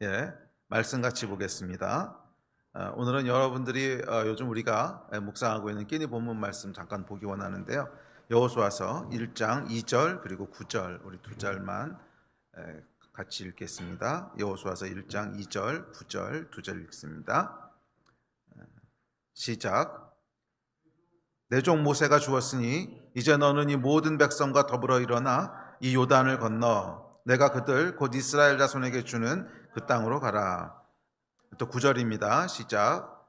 예, 말씀 같이 보겠습니다. 오늘은 여러분들이 요즘 우리가 묵상하고 있는 끼니 본문 말씀 잠깐 보기 원하는데요. 여호수아서 1장 2절 그리고 9절 우리 두 절만 같이 읽겠습니다. 여호수아서 1장 2절 9절 두 절 읽습니다. 시작. 내 종 모세가 주었으니 이제 너는 이 모든 백성과 더불어 일어나 이 요단을 건너 내가 그들 곧 이스라엘 자손에게 주는 그 땅으로 가라. 또 9절입니다. 시작.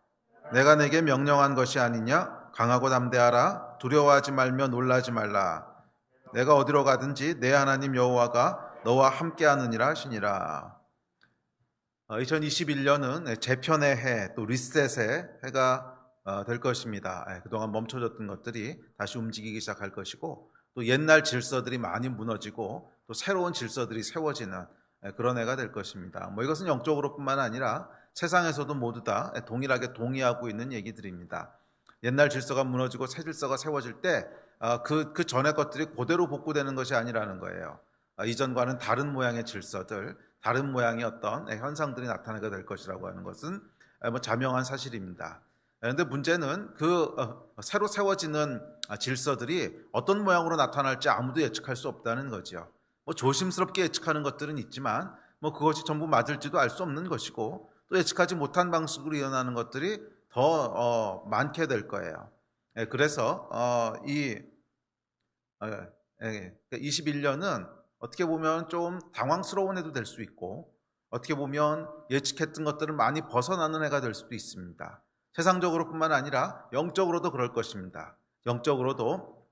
내가 내게 명령한 것이 아니냐? 강하고 담대하라. 두려워하지 말며 놀라지 말라. 내가 어디로 가든지 내 하나님 여호와가 너와 함께하느니라 하시니라. 2021년은 재편의 해, 또 리셋의 해가 될 것입니다. 그동안 멈춰졌던 것들이 다시 움직이기 시작할 것이고, 또 옛날 질서들이 많이 무너지고 또 새로운 질서들이 세워지는 그런 해가 될 것입니다. 이것은 영적으로뿐만 아니라 세상에서도 모두 다 동일하게 동의하고 있는 얘기들입니다. 옛날 질서가 무너지고 새 질서가 세워질 때 그 전의 것들이 그대로 복구되는 것이 아니라는 거예요. 이전과는 다른 모양의 질서들, 다른 모양의 어떤 현상들이 나타나게 될 것이라고 하는 것은 자명한 사실입니다. 그런데 문제는 그 새로 세워지는 질서들이 어떤 모양으로 나타날지 아무도 예측할 수 없다는 거죠. 조심스럽게 예측하는 것들은 있지만 그것이 전부 맞을지도 알 수 없는 것이고, 또 예측하지 못한 방식으로 일어나는 것들이 더 많게 될 거예요. 그래서 이 21년은 어떻게 보면 좀 당황스러운 해도 될 수 있고, 어떻게 보면 예측했던 것들을 많이 벗어나는 해가 될 수도 있습니다. 세상적으로뿐만 아니라 영적으로도 그럴 것입니다. 영적으로도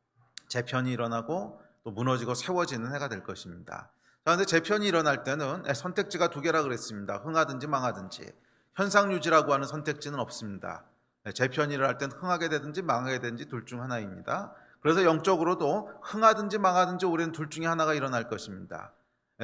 재편이 일어나고 또 무너지고 세워지는 해가 될 것입니다. 그런데 재편이 일어날 때는 선택지가 두 개라 그랬습니다. 흥하든지 망하든지. 현상유지라고 하는 선택지는 없습니다. 재편이 일어날 때는 흥하게 되든지 망하게 되든지 둘 중 하나입니다. 그래서 영적으로도 흥하든지 망하든지 우리는 둘 중에 하나가 일어날 것입니다.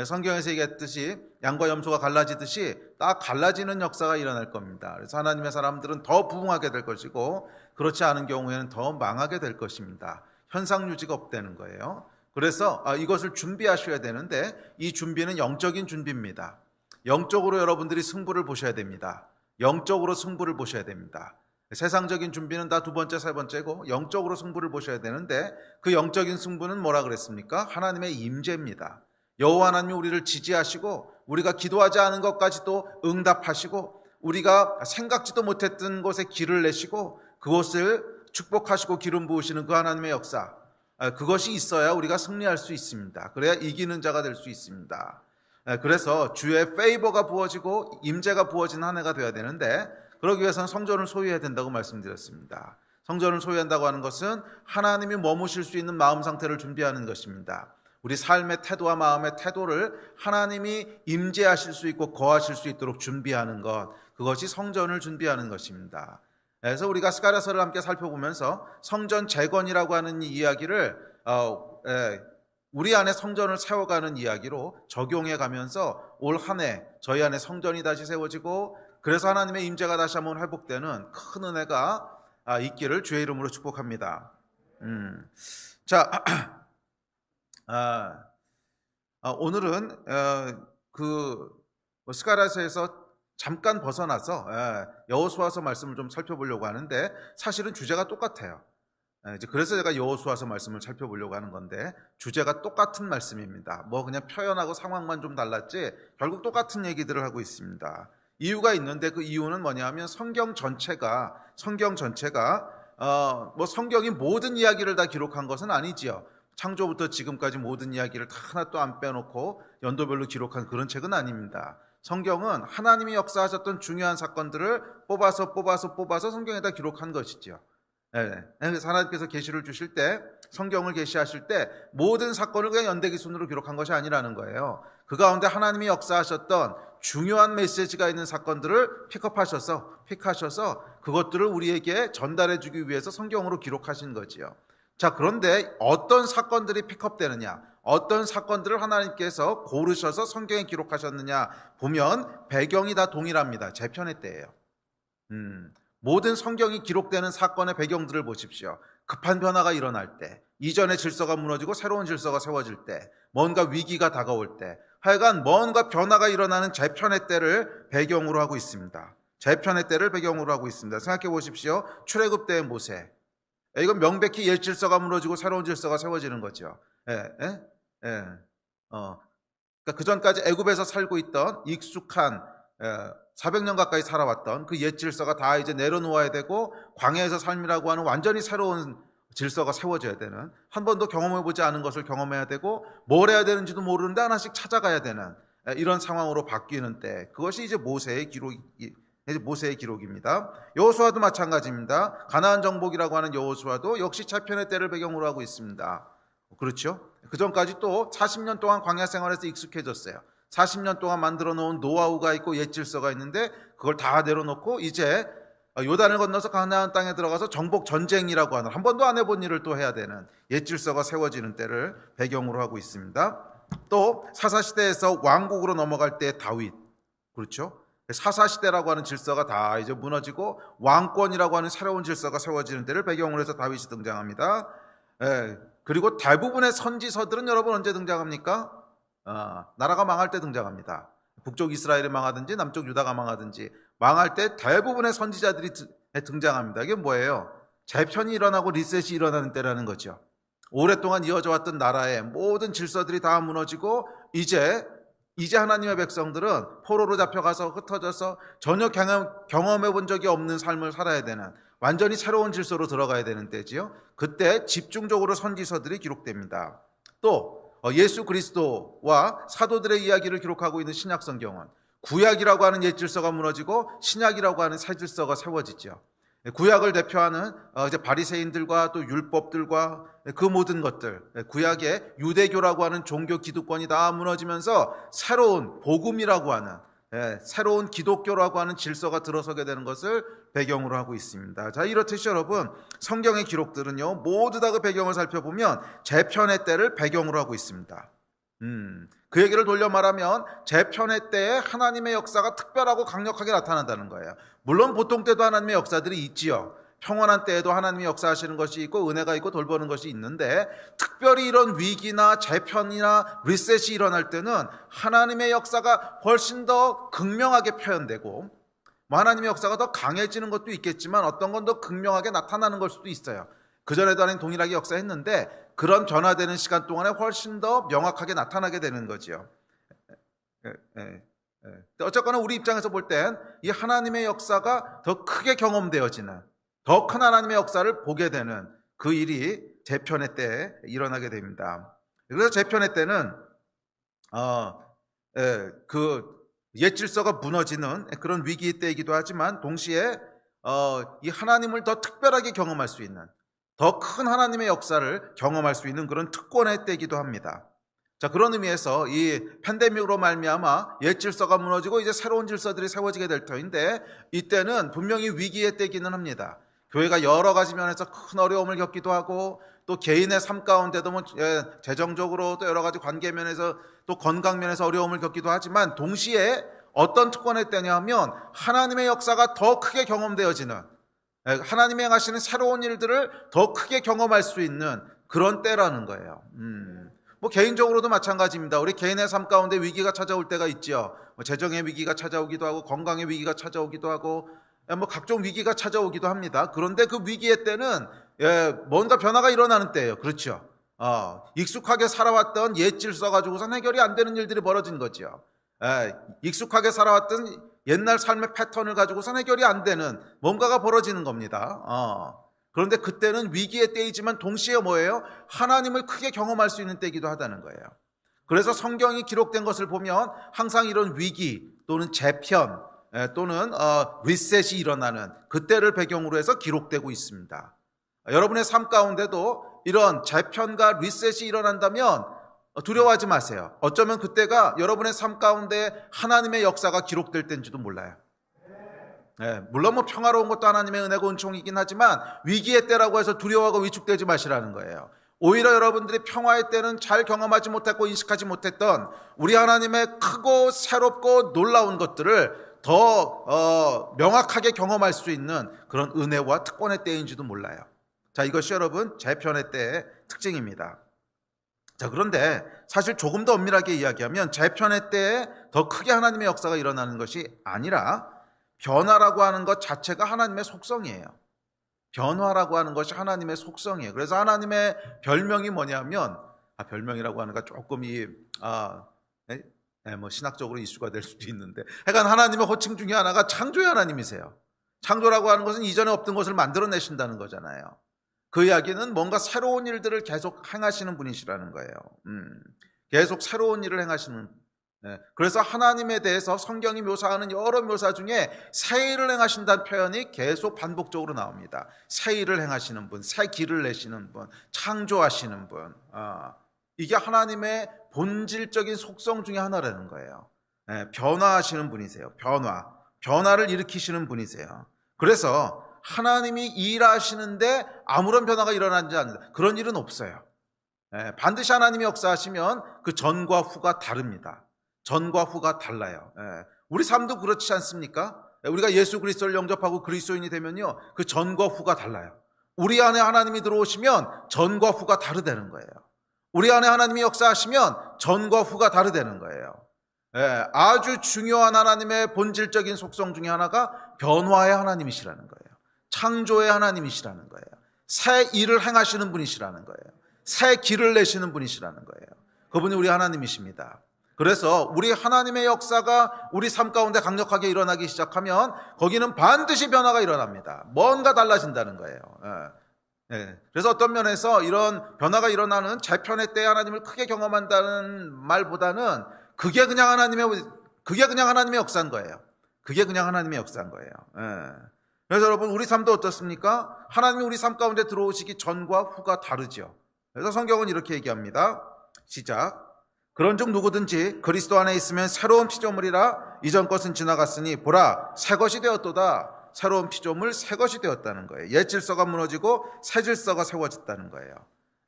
성경에서 얘기했듯이 양과 염소가 갈라지듯이 딱 갈라지는 역사가 일어날 겁니다. 그래서 하나님의 사람들은 더 부흥하게 될 것이고, 그렇지 않은 경우에는 더 망하게 될 것입니다. 현상유지가 없다는 거예요. 그래서 이것을 준비하셔야 되는데, 이 준비는 영적인 준비입니다. 영적으로 여러분들이 승부를 보셔야 됩니다. 영적으로 승부를 보셔야 됩니다. 세상적인 준비는 다 두 번째, 세 번째고, 영적으로 승부를 보셔야 되는데, 그 영적인 승부는 뭐라 그랬습니까? 하나님의 임재입니다. 여호와 하나님이 우리를 지지하시고, 우리가 기도하지 않은 것까지도 응답하시고, 우리가 생각지도 못했던 곳에 길을 내시고, 그곳을 축복하시고 기름 부으시는 그 하나님의 역사, 그것이 있어야 우리가 승리할 수 있습니다. 그래야 이기는 자가 될 수 있습니다. 그래서 주의 페이버가 부어지고 임재가 부어진 한 해가 되어야 되는데, 그러기 위해서는 성전을 소유해야 된다고 말씀드렸습니다. 성전을 소유한다고 하는 것은 하나님이 머무실 수 있는 마음 상태를 준비하는 것입니다. 우리 삶의 태도와 마음의 태도를 하나님이 임재하실 수 있고 거하실 수 있도록 준비하는 것, 그것이 성전을 준비하는 것입니다. 그래서 우리가 스가랴서를 함께 살펴보면서 성전 재건이라고 하는 이야기를 우리 안에 성전을 세워가는 이야기로 적용해 가면서 올 한 해 저희 안에 성전이 다시 세워지고, 그래서 하나님의 임재가 다시 한번 회복되는 큰 은혜가 있기를 주의 이름으로 축복합니다. 자, 오늘은 스가랴서에서 잠깐 벗어나서 여호수아서 말씀을 좀 살펴보려고 하는데, 사실은 주제가 똑같아요. 그래서 제가 여호수아서 말씀을 살펴보려고 하는 건데, 주제가 똑같은 말씀입니다. 그냥 표현하고 상황만 좀 달랐지 결국 똑같은 얘기들을 하고 있습니다. 이유가 있는데, 그 이유는 뭐냐면 성경 전체가 성경이 모든 이야기를 다 기록한 것은 아니지요. 창조부터 지금까지 모든 이야기를 다 하나 또 안 빼놓고 연도별로 기록한 그런 책은 아닙니다. 성경은 하나님이 역사하셨던 중요한 사건들을 뽑아서 성경에다 기록한 것이죠. 그래서 하나님께서 계시를 주실 때, 성경을 계시하실 때 모든 사건을 그냥 연대기 순으로 기록한 것이 아니라는 거예요. 그 가운데 하나님이 역사하셨던 중요한 메시지가 있는 사건들을 픽하셔서 그것들을 우리에게 전달해 주기 위해서 성경으로 기록하신 거지요. 자, 그런데 어떤 사건들이 픽업되느냐, 어떤 사건들을 하나님께서 고르셔서 성경에 기록하셨느냐 보면 배경이 다 동일합니다. 재편의 때예요. 모든 성경이 기록되는 사건의 배경들을 보십시오. 급한 변화가 일어날 때, 이전의 질서가 무너지고 새로운 질서가 세워질 때, 뭔가 위기가 다가올 때, 하여간 뭔가 변화가 일어나는 재편의 때를 배경으로 하고 있습니다. 재편의 때를 배경으로 하고 있습니다. 생각해 보십시오. 출애굽 때의 모세. 이건 명백히 옛 질서가 무너지고 새로운 질서가 세워지는 거죠. 그러니까 그 전까지 애굽에서 살고 있던 익숙한 400년 가까이 살아왔던 그 옛 질서가 다 이제 내려놓아야 되고, 광야에서 삶이라고 하는 완전히 새로운 질서가 세워져야 되는, 한 번도 경험해보지 않은 것을 경험해야 되고, 뭘 해야 되는지도 모르는데 하나씩 찾아가야 되는 이런 상황으로 바뀌는 때, 그것이 이제 모세의 기록입니다. 여호수아도 마찬가지입니다. 가나안 정복이라고 하는 여호수아도 역시 재편의 때를 배경으로 하고 있습니다. 그렇죠? 그 전까지 또 40년 동안 광야 생활에서 익숙해졌어요. 40년 동안 만들어 놓은 노하우가 있고 옛 질서가 있는데 그걸 다 내려놓고 이제 요단을 건너서 가나안 땅에 들어가서 정복 전쟁이라고 하는, 한 번도 안 해본 일을 또 해야 되는 옛 질서가 세워지는 때를 배경으로 하고 있습니다. 또 사사시대에서 왕국으로 넘어갈 때 다윗, 그렇죠? 사사시대라고 하는 질서가 다 이제 무너지고 왕권이라고 하는 새로운 질서가 세워지는 때를 배경으로 해서 다윗이 등장합니다. 그리고 대부분의 선지서들은 여러분 언제 등장합니까? 나라가 망할 때 등장합니다. 북쪽 이스라엘이 망하든지 남쪽 유다가 망하든지 망할 때 대부분의 선지자들이 등장합니다. 이게 뭐예요? 재편이 일어나고 리셋이 일어나는 때라는 거죠. 오랫동안 이어져 왔던 나라의 모든 질서들이 다 무너지고 이제 하나님의 백성들은 포로로 잡혀가서 흩어져서 전혀 경험해 본 적이 없는 삶을 살아야 되는 완전히 새로운 질서로 들어가야 되는 때지요. 그때 집중적으로 선지서들이 기록됩니다. 또 예수 그리스도와 사도들의 이야기를 기록하고 있는 신약 성경은 구약이라고 하는 옛 질서가 무너지고 신약이라고 하는 새 질서가 세워지죠. 구약을 대표하는 이제 바리새인들과 또 율법들과 그 모든 것들, 구약의 유대교라고 하는 종교 기득권이 다 무너지면서 새로운 복음이라고 하는, 새로운 기독교라고 하는 질서가 들어서게 되는 것을 배경으로 하고 있습니다. 자, 이렇듯이 여러분 성경의 기록들은요 모두 다 그 배경을 살펴보면 재편의 때를 배경으로 하고 있습니다. 그 얘기를 돌려 말하면 재편의 때에 하나님의 역사가 특별하고 강력하게 나타난다는 거예요. 물론 보통 때도 하나님의 역사들이 있지요. 평온한 때에도 하나님이 역사하시는 것이 있고 은혜가 있고 돌보는 것이 있는데, 특별히 이런 위기나 재편이나 리셋이 일어날 때는 하나님의 역사가 훨씬 더 극명하게 표현되고, 하나님의 역사가 더 강해지는 것도 있겠지만 어떤 건 더 극명하게 나타나는 걸 수도 있어요. 그전에도 하나님 동일하게 역사했는데 그런 변화되는 시간 동안에 훨씬 더 명확하게 나타나게 되는 거죠. 어쨌거나 우리 입장에서 볼 땐 이 하나님의 역사가 더 크게 경험되어지는, 더 큰 하나님의 역사를 보게 되는 그 일이 재편의 때에 일어나게 됩니다. 그래서 재편의 때는 그 옛 질서가 무너지는 그런 위기의 때이기도 하지만 동시에 이 하나님을 더 특별하게 경험할 수 있는, 더 큰 하나님의 역사를 경험할 수 있는 그런 특권의 때이기도 합니다. 자, 그런 의미에서 이 팬데믹으로 말미암아 옛 질서가 무너지고 이제 새로운 질서들이 세워지게 될 터인데, 이때는 분명히 위기의 때이기는 합니다. 교회가 여러 가지 면에서 큰 어려움을 겪기도 하고, 또 개인의 삶 가운데도 재정적으로 또 여러 가지 관계 면에서 또 건강 면에서 어려움을 겪기도 하지만, 동시에 어떤 특권의 때냐 하면 하나님의 역사가 더 크게 경험되어지는, 하나님이 행하시는 새로운 일들을 더 크게 경험할 수 있는 그런 때라는 거예요. 개인적으로도 마찬가지입니다. 우리 개인의 삶 가운데 위기가 찾아올 때가 있죠. 재정의 위기가 찾아오기도 하고, 건강의 위기가 찾아오기도 하고, 각종 위기가 찾아오기도 합니다. 그런데 그 위기의 때는 뭔가 변화가 일어나는 때예요. 그렇죠. 익숙하게 살아왔던 옛 질서 가지고선 해결이 안 되는 일들이 벌어진 거죠. 익숙하게 살아왔던 옛날 삶의 패턴을 가지고선 해결이 안 되는 뭔가가 벌어지는 겁니다. 그런데 그때는 위기의 때이지만 동시에 뭐예요? 하나님을 크게 경험할 수 있는 때이기도 하다는 거예요. 그래서 성경이 기록된 것을 보면 항상 이런 위기 또는 재편 또는 리셋이 일어나는 그때를 배경으로 해서 기록되고 있습니다. 여러분의 삶 가운데도 이런 재편과 리셋이 일어난다면 두려워하지 마세요. 어쩌면 그때가 여러분의 삶 가운데 하나님의 역사가 기록될 때인지도 몰라요. 물론 평화로운 것도 하나님의 은혜고 은총이긴 하지만 위기의 때라고 해서 두려워하고 위축되지 마시라는 거예요. 오히려 여러분들이 평화의 때는 잘 경험하지 못했고 인식하지 못했던 우리 하나님의 크고 새롭고 놀라운 것들을 더 명확하게 경험할 수 있는 그런 은혜와 특권의 때인지도 몰라요. 자, 이것이 여러분 재편의 때의 특징입니다. 자, 그런데 사실 조금 더 엄밀하게 이야기하면 재편의 때에 더 크게 하나님의 역사가 일어나는 것이 아니라 변화라고 하는 것 자체가 하나님의 속성이에요. 변화라고 하는 것이 하나님의 속성이에요. 그래서 하나님의 별명이 뭐냐면, 별명이라고 하는 거 조금 뭐 신학적으로 이슈가 될 수도 있는데, 하여간 하나님의 호칭 중에 하나가 창조의 하나님이세요. 창조라고 하는 것은 이전에 없던 것을 만들어내신다는 거잖아요. 그 이야기는 뭔가 새로운 일들을 계속 행하시는 분이시라는 거예요. 계속 새로운 일을 행하시는. 그래서 하나님에 대해서 성경이 묘사하는 여러 묘사 중에 새 일을 행하신다는 표현이 계속 반복적으로 나옵니다. 새 일을 행하시는 분, 새 길을 내시는 분, 창조하시는 분. 이게 하나님의 본질적인 속성 중에 하나라는 거예요. 변화하시는 분이세요. 변화를 일으키시는 분이세요. 그래서 하나님이 일하시는데 아무런 변화가 일어나지 않는다, 그런 일은 없어요. 반드시 하나님이 역사하시면 그 전과 후가 다릅니다. 전과 후가 달라요. 우리 삶도 그렇지 않습니까? 우리가 예수 그리스도를 영접하고 그리스도인이 되면요, 그 전과 후가 달라요. 우리 안에 하나님이 들어오시면 전과 후가 다르다는 거예요. 우리 안에 하나님이 역사하시면 전과 후가 다르다는 거예요. 아주 중요한 하나님의 본질적인 속성 중에 하나가 변화의 하나님이시라는 거예요. 창조의 하나님이시라는 거예요. 새 일을 행하시는 분이시라는 거예요. 새 길을 내시는 분이시라는 거예요. 그분이 우리 하나님이십니다. 그래서 우리 하나님의 역사가 우리 삶 가운데 강력하게 일어나기 시작하면 거기는 반드시 변화가 일어납니다. 뭔가 달라진다는 거예요. 그래서 어떤 면에서 이런 변화가 일어나는 재편의 때에 하나님을 크게 경험한다는 말보다는 그게 그냥 하나님의 역사인 거예요. 그게 그냥 하나님의 역사인 거예요. 그래서 여러분, 우리 삶도 어떻습니까? 하나님이 우리 삶 가운데 들어오시기 전과 후가 다르죠. 그래서 성경은 이렇게 얘기합니다. 시작. 그런즉 누구든지 그리스도 안에 있으면 새로운 피조물이라, 이전 것은 지나갔으니 보라 새 것이 되었도다. 새로운 피조물, 새 것이 되었다는 거예요. 옛 질서가 무너지고 새 질서가 세워졌다는 거예요.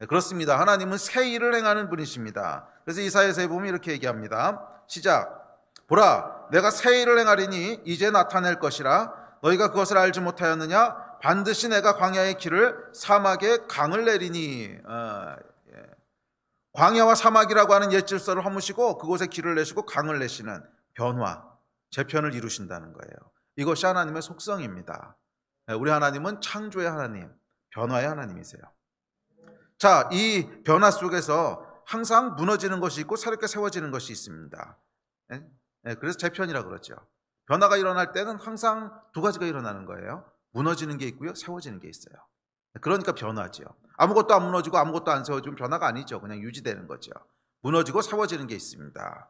그렇습니다. 하나님은 새 일을 행하는 분이십니다. 그래서 이사야서에 보면 이렇게 얘기합니다. 시작. 보라 내가 새 일을 행하리니 이제 나타낼 것이라, 너희가 그것을 알지 못하였느냐? 반드시 내가 광야의 길을, 사막에 강을 내리니. 광야와 사막이라고 하는 옛 질서를 허무시고 그곳에 길을 내시고 강을 내시는 변화, 재편을 이루신다는 거예요. 이것이 하나님의 속성입니다. 우리 하나님은 창조의 하나님, 변화의 하나님이세요. 자, 이 변화 속에서 항상 무너지는 것이 있고 새롭게 세워지는 것이 있습니다. 그래서 재편이라고 그러죠. 변화가 일어날 때는 항상 두 가지가 일어나는 거예요. 무너지는 게 있고요, 세워지는 게 있어요. 그러니까 변화죠. 아무것도 안 무너지고 아무것도 안 세워지면 변화가 아니죠. 그냥 유지되는 거죠. 무너지고 세워지는 게 있습니다.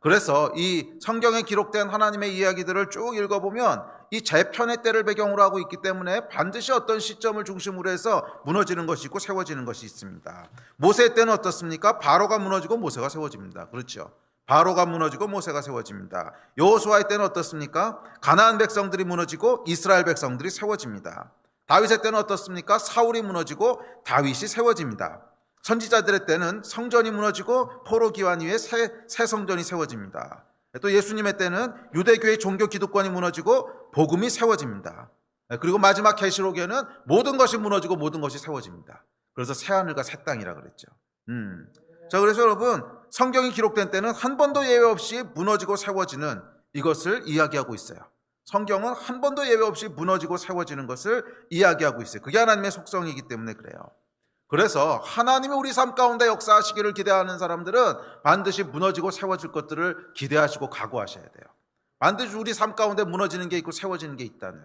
그래서 이 성경에 기록된 하나님의 이야기들을 쭉 읽어보면 이 재편의 때를 배경으로 하고 있기 때문에 반드시 어떤 시점을 중심으로 해서 무너지는 것이 있고 세워지는 것이 있습니다. 모세 때는 어떻습니까? 바로가 무너지고 모세가 세워집니다. 그렇죠. 바로가 무너지고 모세가 세워집니다. 여호수아의 때는 어떻습니까? 가나안 백성들이 무너지고 이스라엘 백성들이 세워집니다. 다윗의 때는 어떻습니까? 사울이 무너지고 다윗이 세워집니다. 선지자들의 때는 성전이 무너지고 포로 기환 이후에 새 성전이 세워집니다. 또 예수님의 때는 유대교의 종교 기득권이 무너지고 복음이 세워집니다. 그리고 마지막 계시록에는 모든 것이 무너지고 모든 것이 세워집니다. 그래서 새하늘과 새 땅이라 그랬죠. 자, 그래서 여러분, 성경이 기록된 때는 한 번도 예외 없이 무너지고 세워지는 이것을 이야기하고 있어요. 성경은 한 번도 예외 없이 무너지고 세워지는 것을 이야기하고 있어요. 그게 하나님의 속성이기 때문에 그래요. 그래서 하나님이 우리 삶 가운데 역사하시기를 기대하는 사람들은 반드시 무너지고 세워질 것들을 기대하시고 각오하셔야 돼요. 반드시 우리 삶 가운데 무너지는 게 있고 세워지는 게 있다는.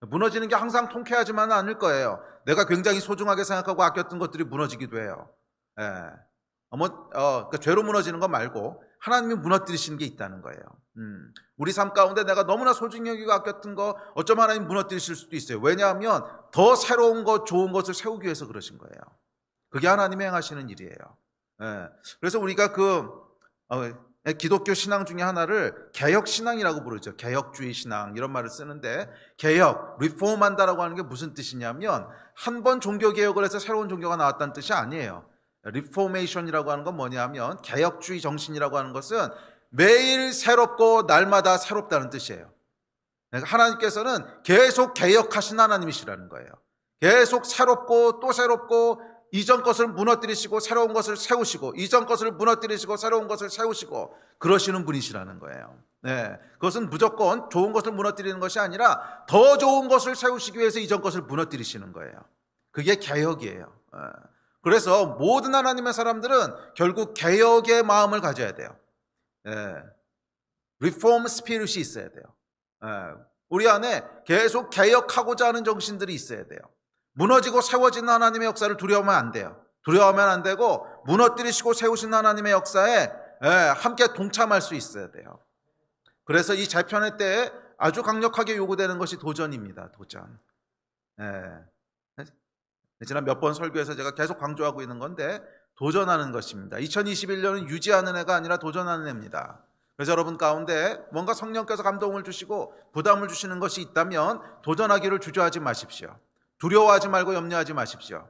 무너지는 게 항상 통쾌하지만은 않을 거예요. 내가 굉장히 소중하게 생각하고 아꼈던 것들이 무너지기도 해요. 그러니까 죄로 무너지는 것 말고 하나님이 무너뜨리시는 게 있다는 거예요. 우리 삶 가운데 내가 너무나 소중히 여기고 아꼈던 거 어쩌면 하나님 무너뜨리실 수도 있어요. 왜냐하면 더 새로운 것, 좋은 것을 세우기 위해서 그러신 거예요. 그게 하나님이 행하시는 일이에요. 그래서 우리가 기독교 신앙 중에 하나를 개혁신앙이라고 부르죠. 개혁주의 신앙 이런 말을 쓰는데, 개혁, 리폼한다라고 하는 게 무슨 뜻이냐면 한 번 종교개혁을 해서 새로운 종교가 나왔다는 뜻이 아니에요. 리포메이션이라고 하는 건 뭐냐면, 개혁주의 정신이라고 하는 것은 매일 새롭고 날마다 새롭다는 뜻이에요. 하나님께서는 계속 개혁하신 하나님이시라는 거예요. 계속 새롭고 또 새롭고 이전 것을 무너뜨리시고 새로운 것을 세우시고, 이전 것을 무너뜨리시고 새로운 것을 세우시고 그러시는 분이시라는 거예요. 네, 그것은 무조건 좋은 것을 무너뜨리는 것이 아니라 더 좋은 것을 세우시기 위해서 이전 것을 무너뜨리시는 거예요. 그게 개혁이에요. 그래서 모든 하나님의 사람들은 결국 개혁의 마음을 가져야 돼요. 리폼 스피릿이 있어야 돼요. 우리 안에 계속 개혁하고자 하는 정신들이 있어야 돼요. 무너지고 세워지는 하나님의 역사를 두려워하면 안 돼요. 두려워하면 안 되고 무너뜨리시고 세우신 하나님의 역사에 함께 동참할 수 있어야 돼요. 그래서 이 재편의 때에 아주 강력하게 요구되는 것이 도전입니다. 도전. 지난 몇 번 설교에서 제가 계속 강조하고 있는 건데 도전하는 것입니다. 2021년은 유지하는 해가 아니라 도전하는 해입니다. 그래서 여러분 가운데 뭔가 성령께서 감동을 주시고 부담을 주시는 것이 있다면 도전하기를 주저하지 마십시오. 두려워하지 말고 염려하지 마십시오.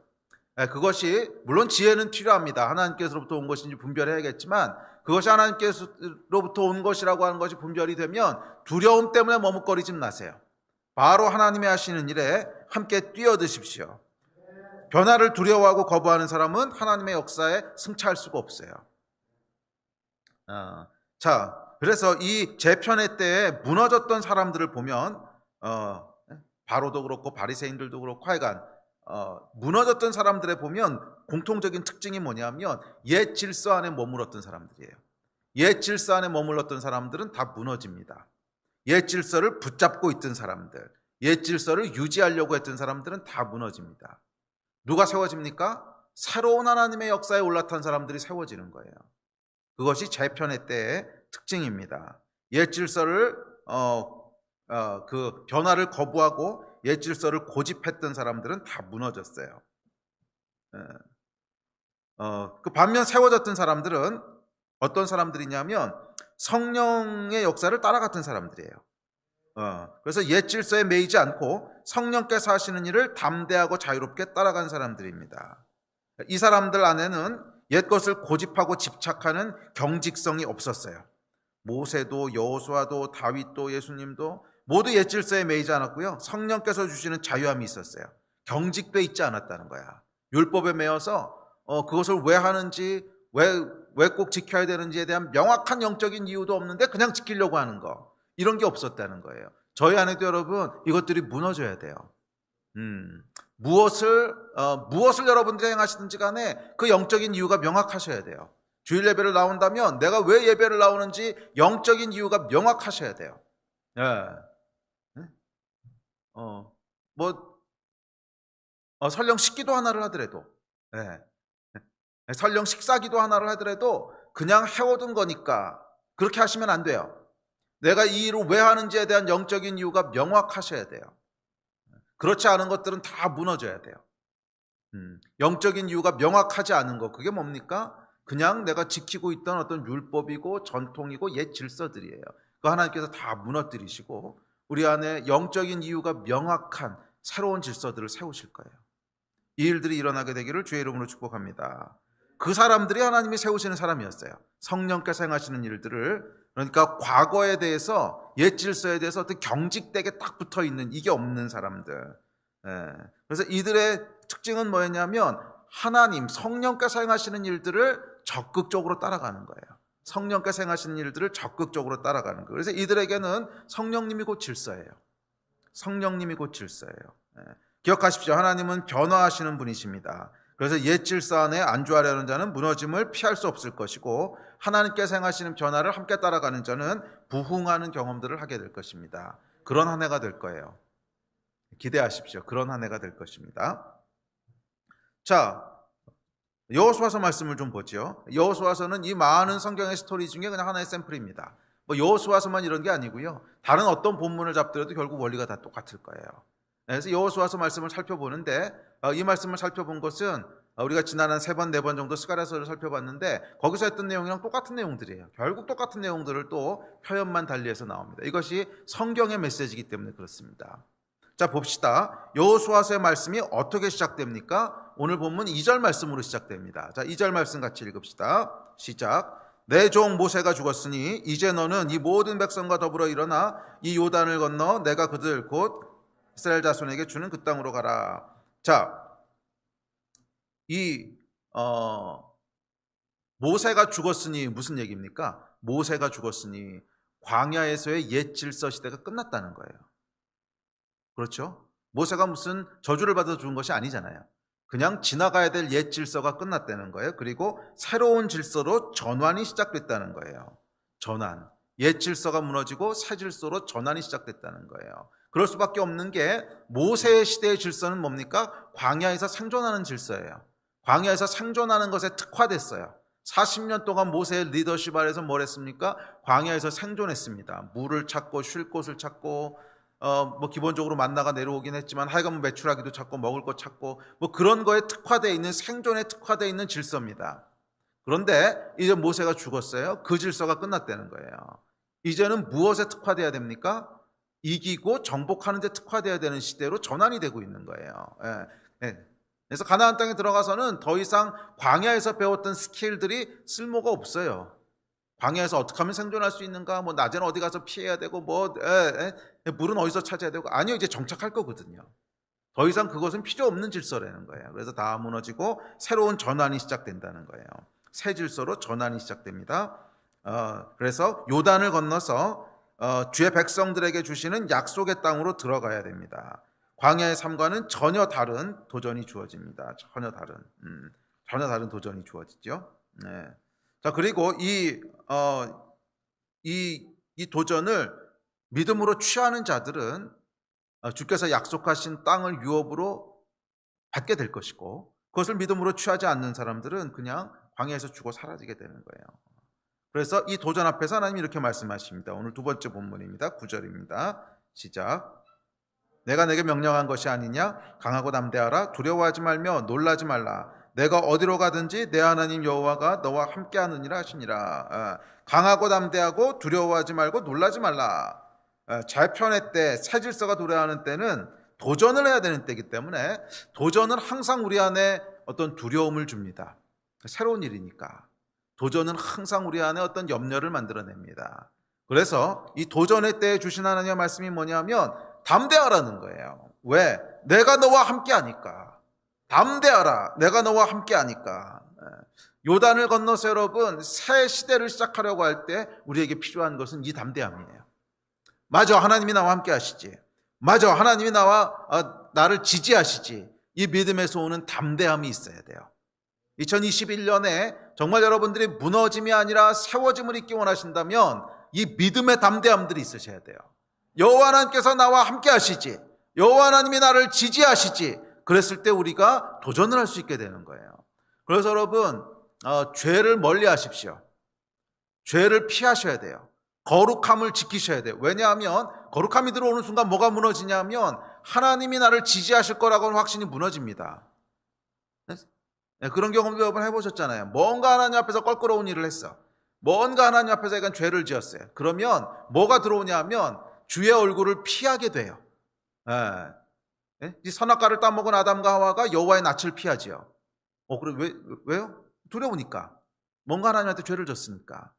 그것이 물론 지혜는 필요합니다. 하나님께서로부터 온 것인지 분별해야겠지만 그것이 하나님께서로부터 온 것이라고 하는 것이 분별이 되면 두려움 때문에 머뭇거리지 마세요. 바로 하나님이 하시는 일에 함께 뛰어드십시오. 변화를 두려워하고 거부하는 사람은 하나님의 역사에 승차할 수가 없어요. 자, 그래서 이 재편의 때에 무너졌던 사람들을 보면 바로도 그렇고 바리새인들도 그렇고 하여간 무너졌던 사람들에 보면 공통적인 특징이 뭐냐면 옛 질서 안에 머물렀던 사람들이에요. 옛 질서 안에 머물렀던 사람들은 다 무너집니다. 옛 질서를 붙잡고 있던 사람들, 옛 질서를 유지하려고 했던 사람들은 다 무너집니다. 누가 세워집니까? 새로운 하나님의 역사에 올라탄 사람들이 세워지는 거예요. 그것이 재편의 때의 특징입니다. 옛 질서를 그 변화를 거부하고 옛 질서를 고집했던 사람들은 다 무너졌어요. 그 반면 세워졌던 사람들은 어떤 사람들이냐면 성령의 역사를 따라갔던 사람들이에요. 그래서 옛 질서에 매이지 않고 성령께서 하시는 일을 담대하고 자유롭게 따라간 사람들입니다. 이 사람들 안에는 옛 것을 고집하고 집착하는 경직성이 없었어요. 모세도 여호수아도 다윗도 예수님도 모두 옛 질서에 매이지 않았고요. 성령께서 주시는 자유함이 있었어요. 경직돼 있지 않았다는 거야. 율법에 매여서 그것을 왜 하는지 왜 꼭 지켜야 되는지에 대한 명확한 영적인 이유도 없는데 그냥 지키려고 하는 거, 이런 게 없었다는 거예요. 저희 안에도 여러분 이것들이 무너져야 돼요. 무엇을 여러분들이 행하시든지 간에 그 영적인 이유가 명확하셔야 돼요. 주일 예배를 나온다면 내가 왜 예배를 나오는지 영적인 이유가 명확하셔야 돼요. 설령 식기도 하나를 하더라도, 설령 식사기도 하나를 하더라도 그냥 해오던 거니까 그렇게 하시면 안 돼요. 내가 이 일을 왜 하는지에 대한 영적인 이유가 명확하셔야 돼요. 그렇지 않은 것들은 다 무너져야 돼요. 영적인 이유가 명확하지 않은 거, 그게 뭡니까? 그냥 내가 지키고 있던 어떤 율법이고 전통이고 옛 질서들이에요. 그 하나님께서 다 무너뜨리시고 우리 안에 영적인 이유가 명확한 새로운 질서들을 세우실 거예요. 이 일들이 일어나게 되기를 주의 이름으로 축복합니다. 그 사람들이 하나님이 세우시는 사람이었어요. 성령께서 행하시는 일들을, 그러니까 과거에 대해서, 옛 질서에 대해서 어떤 경직되게 딱 붙어있는 이게 없는 사람들. 그래서 이들의 특징은 뭐였냐면 하나님, 성령께서 행하시는 일들을 적극적으로 따라가는 거예요. 성령께서 행하시는 일들을 적극적으로 따라가는 거예요. 그래서 이들에게는 성령님이 곧 질서예요. 성령님이 곧 질서예요. 기억하십시오. 하나님은 변화하시는 분이십니다. 그래서 옛 질서 안에 안주하려는 자는 무너짐을 피할 수 없을 것이고 하나님께서 행하시는 변화를 함께 따라가는 자는 부흥하는 경험들을 하게 될 것입니다. 그런 한 해가 될 거예요. 기대하십시오. 그런 한 해가 될 것입니다. 자, 여호수아서 말씀을 좀 보죠. 여호수아서는 이 많은 성경의 스토리 중에 그냥 하나의 샘플입니다. 여호수아서만 이런 게 아니고요. 다른 어떤 본문을 잡더라도 결국 원리가 다 똑같을 거예요. 그래서 여호수아서 말씀을 살펴보는데 이 말씀을 살펴본 것은 우리가 지난 한 3번, 4번 정도 스가랴서를 살펴봤는데 거기서 했던 내용이랑 똑같은 내용들이에요. 결국 똑같은 내용들을 또 표현만 달리해서 나옵니다. 이것이 성경의 메시지이기 때문에 그렇습니다. 자, 봅시다. 여호수아서의 말씀이 어떻게 시작됩니까? 오늘 본문 2절 말씀으로 시작됩니다. 자, 2절 말씀 같이 읽읍시다. 시작. 내 종 모세가 죽었으니 이제 너는 이 모든 백성과 더불어 일어나 이 요단을 건너 내가 그들 곧 이스라엘 자손에게 주는 그 땅으로 가라. 자, 이 모세가 죽었으니 무슨 얘기입니까? 모세가 죽었으니 광야에서의 옛 질서 시대가 끝났다는 거예요. 그렇죠? 모세가 무슨 저주를 받아 죽은 것이 아니잖아요. 그냥 지나가야 될 옛 질서가 끝났다는 거예요. 그리고 새로운 질서로 전환이 시작됐다는 거예요. 전환. 옛 질서가 무너지고 새 질서로 전환이 시작됐다는 거예요. 그럴 수밖에 없는 게 모세의 시대의 질서는 뭡니까? 광야에서 생존하는 질서예요. 광야에서 생존하는 것에 특화됐어요. 40년 동안 모세의 리더십 아래에서 뭘 했습니까? 광야에서 생존했습니다. 물을 찾고 쉴 곳을 찾고 뭐 기본적으로 만나가 내려오긴 했지만 하여간 매출하기도 찾고 먹을 것 찾고 뭐 그런 거에 특화되어 있는 생존에 특화되어 있는 질서입니다. 그런데 이제 모세가 죽었어요. 그 질서가 끝났다는 거예요. 이제는 무엇에 특화되어야 됩니까? 이기고 정복하는 데 특화되어야 되는 시대로 전환이 되고 있는 거예요. 예, 예. 그래서 가나안 땅에 들어가서는 더 이상 광야에서 배웠던 스킬들이 쓸모가 없어요. 광야에서 어떻게 하면 생존할 수 있는가? 뭐 낮에는 어디 가서 피해야 되고 물은 어디서 찾아야 되고 아니요, 이제 정착할 거거든요. 더 이상 그것은 필요 없는 질서라는 거예요. 그래서 다 무너지고 새로운 전환이 시작된다는 거예요. 새 질서로 전환이 시작됩니다. 그래서 요단을 건너서 주의 백성들에게 주시는 약속의 땅으로 들어가야 됩니다. 광야의 삶과는 전혀 다른 도전이 주어집니다. 전혀 다른 도전이 주어지죠. 네. 자, 그리고 이 도전을 믿음으로 취하는 자들은 주께서 약속하신 땅을 유업으로 받게 될 것이고, 그것을 믿음으로 취하지 않는 사람들은 그냥 광야에서 죽어 사라지게 되는 거예요. 그래서 이 도전 앞에서 하나님이 이렇게 말씀하십니다. 오늘 두 번째 본문입니다. 9절입니다. 시작. 내가 내게 명령한 것이 아니냐? 강하고 담대하라. 두려워하지 말며 놀라지 말라. 내가 어디로 가든지 내 하나님 여호와가 너와 함께하느니라 하시니라. 강하고 담대하고 두려워하지 말고 놀라지 말라. 재편의 때, 새 질서가 도래하는 때는 도전을 해야 되는 때이기 때문에 도전은 항상 우리 안에 어떤 두려움을 줍니다. 새로운 일이니까. 도전은 항상 우리 안에 어떤 염려를 만들어냅니다. 그래서 이 도전의 때에 주신 하나님의 말씀이 뭐냐면 담대하라는 거예요. 왜? 내가 너와 함께 하니까. 담대하라. 내가 너와 함께 하니까. 요단을 건너서 여러분 새 시대를 시작하려고 할 때 우리에게 필요한 것은 이 담대함이에요. 맞아, 하나님이 나와 함께 하시지. 맞아, 하나님이 나를 지지하시지. 이 믿음에서 오는 담대함이 있어야 돼요. 2021년에 정말 여러분들이 무너짐이 아니라 세워짐을 입기 원하신다면 이 믿음의 담대함들이 있으셔야 돼요. 여호와 하나님께서 나와 함께 하시지. 여호와 하나님이 나를 지지하시지. 그랬을 때 우리가 도전을 할 수 있게 되는 거예요. 그래서 여러분 죄를 멀리 하십시오. 죄를 피하셔야 돼요. 거룩함을 지키셔야 돼요. 왜냐하면 거룩함이 들어오는 순간 뭐가 무너지냐면 하나님이 나를 지지하실 거라고 하는 확신이 무너집니다. 그런 경험도 여러분 해보셨잖아요. 뭔가 하나님 앞에서 껄끄러운 일을 했어. 뭔가 하나님 앞에서 약간 죄를 지었어요. 그러면 뭐가 들어오냐면 주의 얼굴을 피하게 돼요. 이 선악과를 따먹은 아담과 하와가 여호와의 낯을 피하지요. 그래 왜요? 두려우니까. 뭔가 하나님한테 죄를 졌으니까.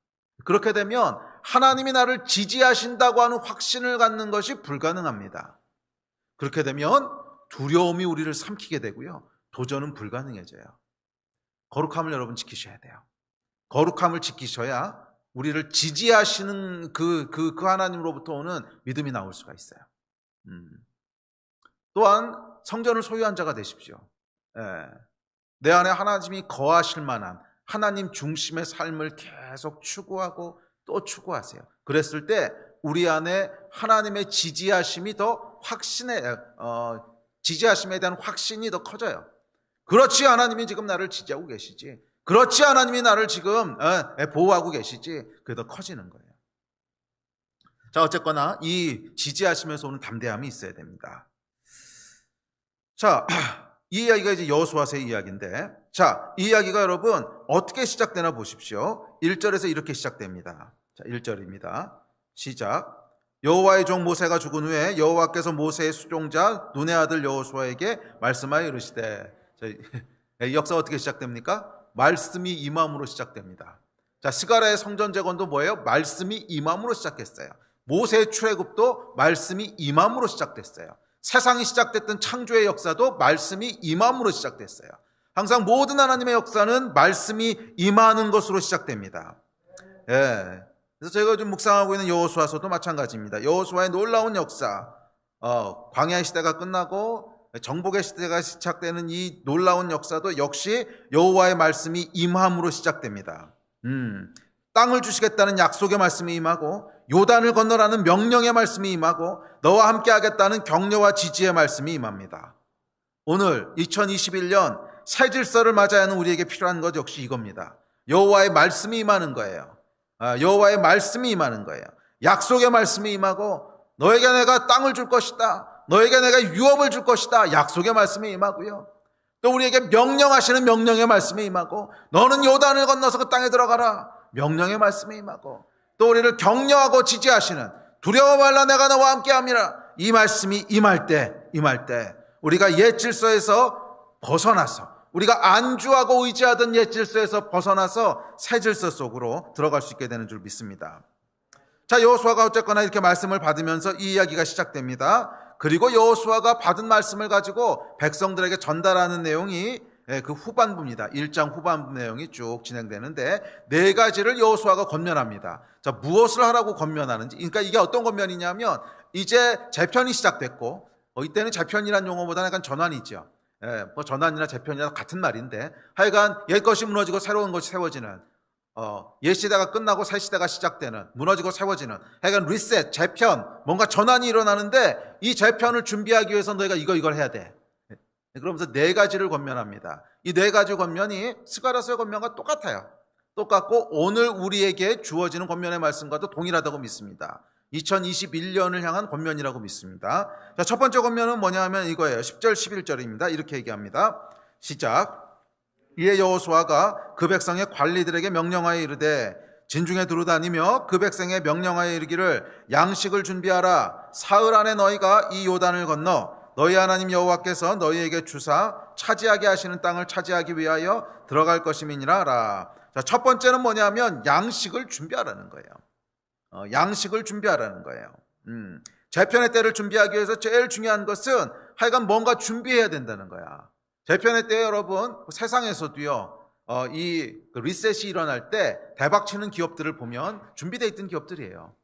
그렇게 되면 하나님이 나를 지지하신다고 하는 확신을 갖는 것이 불가능합니다. 그렇게 되면 두려움이 우리를 삼키게 되고요. 도전은 불가능해져요. 거룩함을 여러분 지키셔야 돼요. 거룩함을 지키셔야 우리를 지지하시는 그 하나님으로부터 오는 믿음이 나올 수가 있어요. 또한 성전을 소유한 자가 되십시오. 내 안에 하나님이 거하실 만한 하나님 중심의 삶을 계속 추구하고 또 추구하세요. 그랬을 때 우리 안에 하나님의 지지하심에 대한 확신이 더 커져요. 그렇지, 하나님이 지금 나를 지지하고 계시지. 그렇지, 하나님이 나를 지금 보호하고 계시지. 그게 더 커지는 거예요. 자, 어쨌거나 이 지지하심에서 오는 담대함이 있어야 됩니다. 자, 이 이야기가 이제 여호수아서의 이야기인데, 자, 이 이야기가 여러분 어떻게 시작되나 보십시오. 1절에서 이렇게 시작됩니다. 자, 1절입니다. 시작. 여호와의 종 모세가 죽은 후에 여호와께서 모세의 수종자 눈의 아들 여호수아에게 말씀하여 이르시되. 이 역사가 어떻게 시작됩니까? 말씀이 임함으로 시작됩니다. 자, 스가랴의 성전 재건도 뭐예요? 말씀이 임함으로 시작했어요. 모세의 출애굽도 말씀이 임함으로 시작됐어요. 세상이 시작됐던 창조의 역사도 말씀이 임함으로 시작됐어요. 항상 모든 하나님의 역사는 말씀이 임하는 것으로 시작됩니다. 예. 그래서 제가 좀 묵상하고 있는 여호수아서도 마찬가지입니다. 여호수아의 놀라운 역사, 광야의 시대가 끝나고 정복의 시대가 시작되는 이 놀라운 역사도 역시 여호와의 말씀이 임함으로 시작됩니다. 땅을 주시겠다는 약속의 말씀이 임하고, 요단을 건너라는 명령의 말씀이 임하고, 너와 함께 하겠다는 격려와 지지의 말씀이 임합니다. 오늘 2021년 새 질서를 맞아야 하는 우리에게 필요한 것 역시 이겁니다. 여호와의 말씀이 임하는 거예요. 여호와의 말씀이 임하는 거예요. 약속의 말씀이 임하고, 너에게 내가 땅을 줄 것이다, 너에게 내가 유업을 줄 것이다, 약속의 말씀이 임하고요. 또 우리에게 명령하시는 명령의 말씀이 임하고, 너는 요단을 건너서 그 땅에 들어가라, 명령의 말씀이 임하고, 또 우리를 격려하고 지지하시는 두려워 말라 내가 너와 함께함이라, 이 말씀이 임할 때 우리가 옛 질서에서 벗어나서, 우리가 안주하고 의지하던 옛 질서에서 벗어나서 새 질서 속으로 들어갈 수 있게 되는 줄 믿습니다. 자, 여호수아가 어쨌거나 이렇게 말씀을 받으면서 이 이야기가 시작됩니다. 그리고 여호수아가 받은 말씀을 가지고 백성들에게 전달하는 내용이 그 후반부입니다. 1장 후반부 내용이 쭉 진행되는데, 네 가지를 여호수아가 권면합니다. 자, 무엇을 하라고 권면하는지, 그러니까 이게 어떤 권면이냐면, 이제 재편이 시작됐고, 이때는 재편이란 용어보다는 약간 전환이죠. 뭐 전환이나 재편이나 같은 말인데, 하여간 옛 것이 무너지고 새로운 것이 세워지는, 옛 시대가 끝나고 새 시대가 시작되는, 무너지고 세워지는, 하여간 리셋, 재편, 뭔가 전환이 일어나는데, 이 재편을 준비하기 위해서 너희가 이걸 해야 돼. 그러면서 네 가지를 권면합니다. 이 네 가지 권면이 스가랴서의 권면과 똑같아요. 똑같고 오늘 우리에게 주어지는 권면의 말씀과도 동일하다고 믿습니다. 2021년을 향한 권면이라고 믿습니다. 자, 첫 번째 권면은 뭐냐 하면 이거예요. 10절 11절입니다. 이렇게 얘기합니다. 시작. 이에 여호수아가 그 백성의 관리들에게 명령하여 이르되, 진중에 두루다니며 그 백성의 명령하여 이르기를, 양식을 준비하라. 사흘 안에 너희가 이 요단을 건너 너희 하나님 여호와께서 너희에게 주사 차지하게 하시는 땅을 차지하기 위하여 들어갈 것임이니라 하라. 자, 첫 번째는 뭐냐면 양식을 준비하라는 거예요. 양식을 준비하라는 거예요. 재편의 때를 준비하기 위해서 제일 중요한 것은 하여간 뭔가 준비해야 된다는 거야. 재편의 때 여러분, 세상에서도요, 이 리셋이 일어날 때 대박치는 기업들을 보면 준비되어 있던 기업들이에요.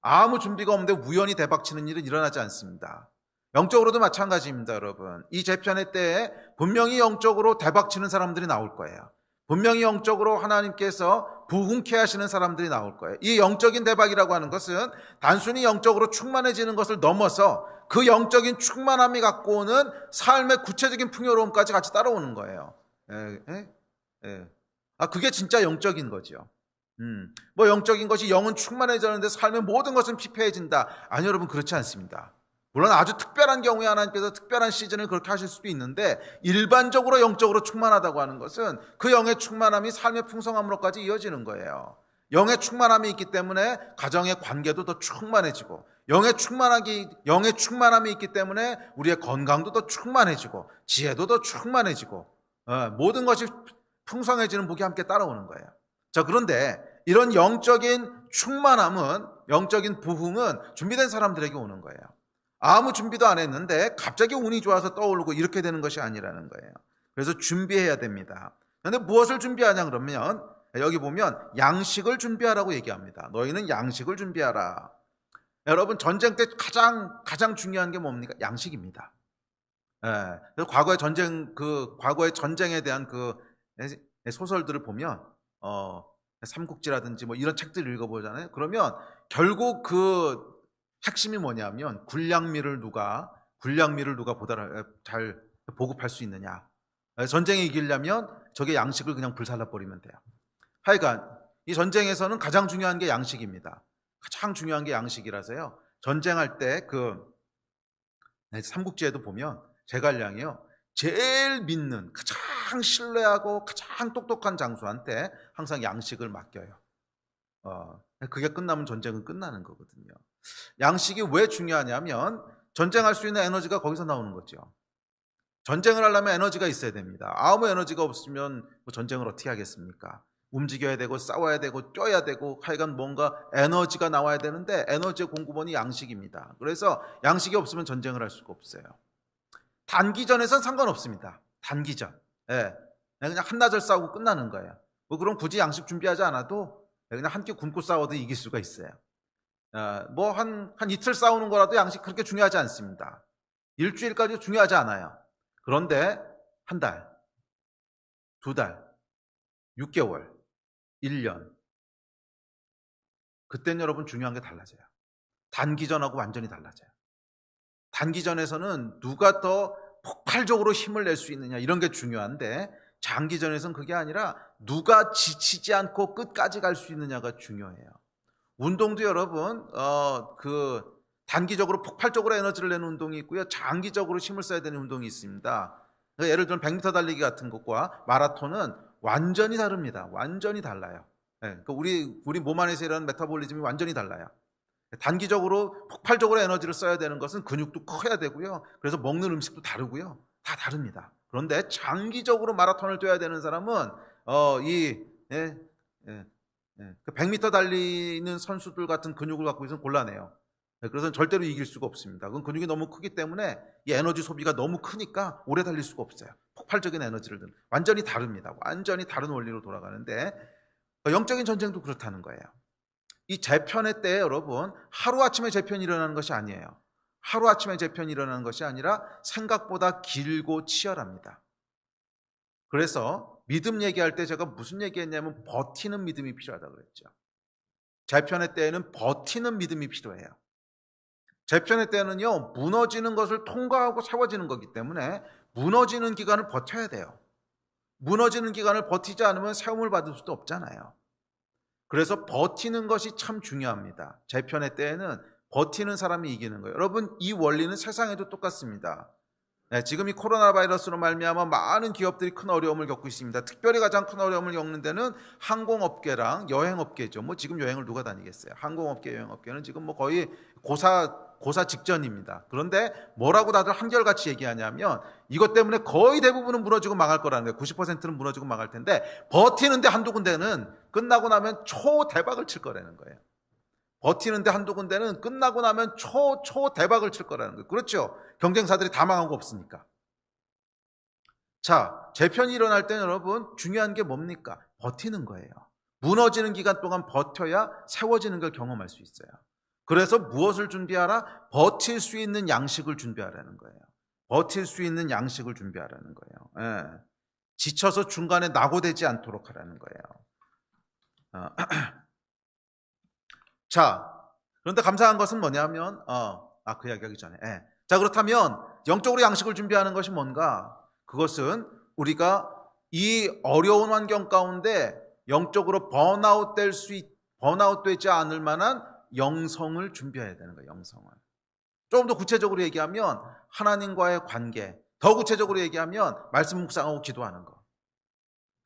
아무 준비가 없는데 우연히 대박치는 일은 일어나지 않습니다. 영적으로도 마찬가지입니다, 여러분. 이 재편의 때에 분명히 영적으로 대박치는 사람들이 나올 거예요. 분명히 영적으로 하나님께서 부흥케 하시는 사람들이 나올 거예요. 이 영적인 대박이라고 하는 것은 단순히 영적으로 충만해지는 것을 넘어서 그 영적인 충만함이 갖고 오는 삶의 구체적인 풍요로움까지 같이 따라오는 거예요. 그게 진짜 영적인 거죠. 뭐 영적인 것이 영은 충만해졌는데 삶의 모든 것은 피폐해진다. 아니, 여러분, 그렇지 않습니다. 물론 아주 특별한 경우에 하나님께서 특별한 시즌을 그렇게 하실 수도 있는데, 일반적으로 영적으로 충만하다고 하는 것은 그 영의 충만함이 삶의 풍성함으로까지 이어지는 거예요. 영의 충만함이 있기 때문에 가정의 관계도 더 충만해지고, 영의 충만함이 있기 때문에 우리의 건강도 더 충만해지고, 지혜도 더 충만해지고, 모든 것이 풍성해지는 복이 함께 따라오는 거예요. 자, 그런데 이런 영적인 충만함은, 영적인 부흥은 준비된 사람들에게 오는 거예요. 아무 준비도 안 했는데 갑자기 운이 좋아서 떠오르고 이렇게 되는 것이 아니라는 거예요. 그래서 준비해야 됩니다. 그런데 무엇을 준비하냐 그러면, 여기 보면 양식을 준비하라고 얘기합니다. 너희는 양식을 준비하라. 여러분, 전쟁 때 가장 중요한 게 뭡니까? 양식입니다. 그래서 과거의 전쟁에 대한 그 소설들을 보면, 삼국지라든지 뭐 이런 책들을 읽어보잖아요. 그러면 결국 그 핵심이 뭐냐면, 군량미를 누가 보다 잘 보급할 수 있느냐. 전쟁에 이기려면 저게 양식을 그냥 불살라 버리면 돼요. 하여간 이 전쟁에서는 가장 중요한 게 양식입니다. 가장 중요한 게 양식이라서요. 전쟁할 때 그 삼국지에도 보면 제갈량이요, 제일 믿는, 가장 신뢰하고 가장 똑똑한 장수한테 항상 양식을 맡겨요. 그게 끝나면 전쟁은 끝나는 거거든요. 양식이 왜 중요하냐면, 전쟁할 수 있는 에너지가 거기서 나오는 거죠. 전쟁을 하려면 에너지가 있어야 됩니다. 아무 에너지가 없으면 뭐 전쟁을 어떻게 하겠습니까? 움직여야 되고 싸워야 되고 뛰어야 되고, 하여간 뭔가 에너지가 나와야 되는데, 에너지의 공급원이 양식입니다. 그래서 양식이 없으면 전쟁을 할 수가 없어요. 단기전에선 상관없습니다. 단기전. 그냥 한나절 싸우고 끝나는 거예요. 뭐 그럼 굳이 양식 준비하지 않아도 그냥 한 끼 굶고 싸워도 이길 수가 있어요. 뭐 한 이틀 싸우는 거라도 양식 그렇게 중요하지 않습니다. 일주일까지 중요하지 않아요. 그런데 한 달, 두 달, 6개월, 1년. 그땐 여러분 중요한 게 달라져요. 단기전하고 완전히 달라져요. 단기전에서는 누가 더 폭발적으로 힘을 낼 수 있느냐 이런 게 중요한데 장기전에서는 그게 아니라 누가 지치지 않고 끝까지 갈 수 있느냐가 중요해요. 운동도 여러분 단기적으로 폭발적으로 에너지를 내는 운동이 있고요. 장기적으로 힘을 써야 되는 운동이 있습니다. 그러니까 예를 들면 100m 달리기 같은 것과 마라톤은 완전히 다릅니다. 완전히 달라요. 그러니까 우리 몸 안에서 일어나는 메타볼리즘이 완전히 달라요. 단기적으로 폭발적으로 에너지를 써야 되는 것은 근육도 커야 되고요. 그래서 먹는 음식도 다르고요. 다 다릅니다. 그런데 장기적으로 마라톤을 뛰어야 되는 사람은 100m 달리는 선수들 같은 근육을 갖고 있으면 곤란해요. 그래서 절대로 이길 수가 없습니다. 그건 근육이 너무 크기 때문에 이 에너지 소비가 너무 크니까 오래 달릴 수가 없어요. 폭발적인 에너지를 든 완전히 다릅니다. 완전히 다른 원리로 돌아가는데 영적인 전쟁도 그렇다는 거예요. 이 재편의 때에 여러분 하루아침에 재편이 일어나는 것이 아니에요. 하루아침에 재편이 일어나는 것이 아니라 생각보다 길고 치열합니다. 그래서 믿음 얘기할 때 제가 무슨 얘기했냐면 버티는 믿음이 필요하다고 그랬죠. 재편의 때에는 버티는 믿음이 필요해요. 재편의 때는요 무너지는 것을 통과하고 세워지는 거기 때문에 무너지는 기간을 버텨야 돼요. 무너지는 기간을 버티지 않으면 세움을 받을 수도 없잖아요. 그래서 버티는 것이 참 중요합니다. 재편의 때에는 버티는 사람이 이기는 거예요. 여러분 이 원리는 세상에도 똑같습니다. 지금 이 코로나 바이러스로 말미암아 많은 기업들이 큰 어려움을 겪고 있습니다. 특별히 가장 큰 어려움을 겪는 데는 항공업계랑 여행업계죠. 뭐 지금 여행을 누가 다니겠어요? 항공업계, 여행업계는 지금 뭐 거의 고사 직전입니다. 그런데 뭐라고 다들 한결같이 얘기하냐면 이것 때문에 거의 대부분은 무너지고 망할 거라는 거예요. 90%는 무너지고 망할 텐데 버티는데 한두 군데는 끝나고 나면 초대박을 칠 거라는 거예요. 버티는데 한두 군데는 끝나고 나면 초대박을 칠 거라는 거예요. 그렇죠? 경쟁사들이 다 망하고 없으니까. 자, 재편이 일어날 때는 여러분 중요한 게 뭡니까? 버티는 거예요. 무너지는 기간 동안 버텨야 세워지는 걸 경험할 수 있어요. 그래서 무엇을 준비하라? 버틸 수 있는 양식을 준비하라는 거예요. 버틸 수 있는 양식을 준비하라는 거예요. 지쳐서 중간에 낙오되지 않도록 하라는 거예요. 자, 그런데 감사한 것은 뭐냐면 그 이야기하기 전에 자, 그렇다면 영적으로 양식을 준비하는 것이 뭔가? 그것은 우리가 이 어려운 환경 가운데 영적으로 번아웃되지 않을 만한 영성을 준비해야 되는 거예요. 영성을. 조금 더 구체적으로 얘기하면 하나님과의 관계, 더 구체적으로 얘기하면 말씀 묵상하고 기도하는 거.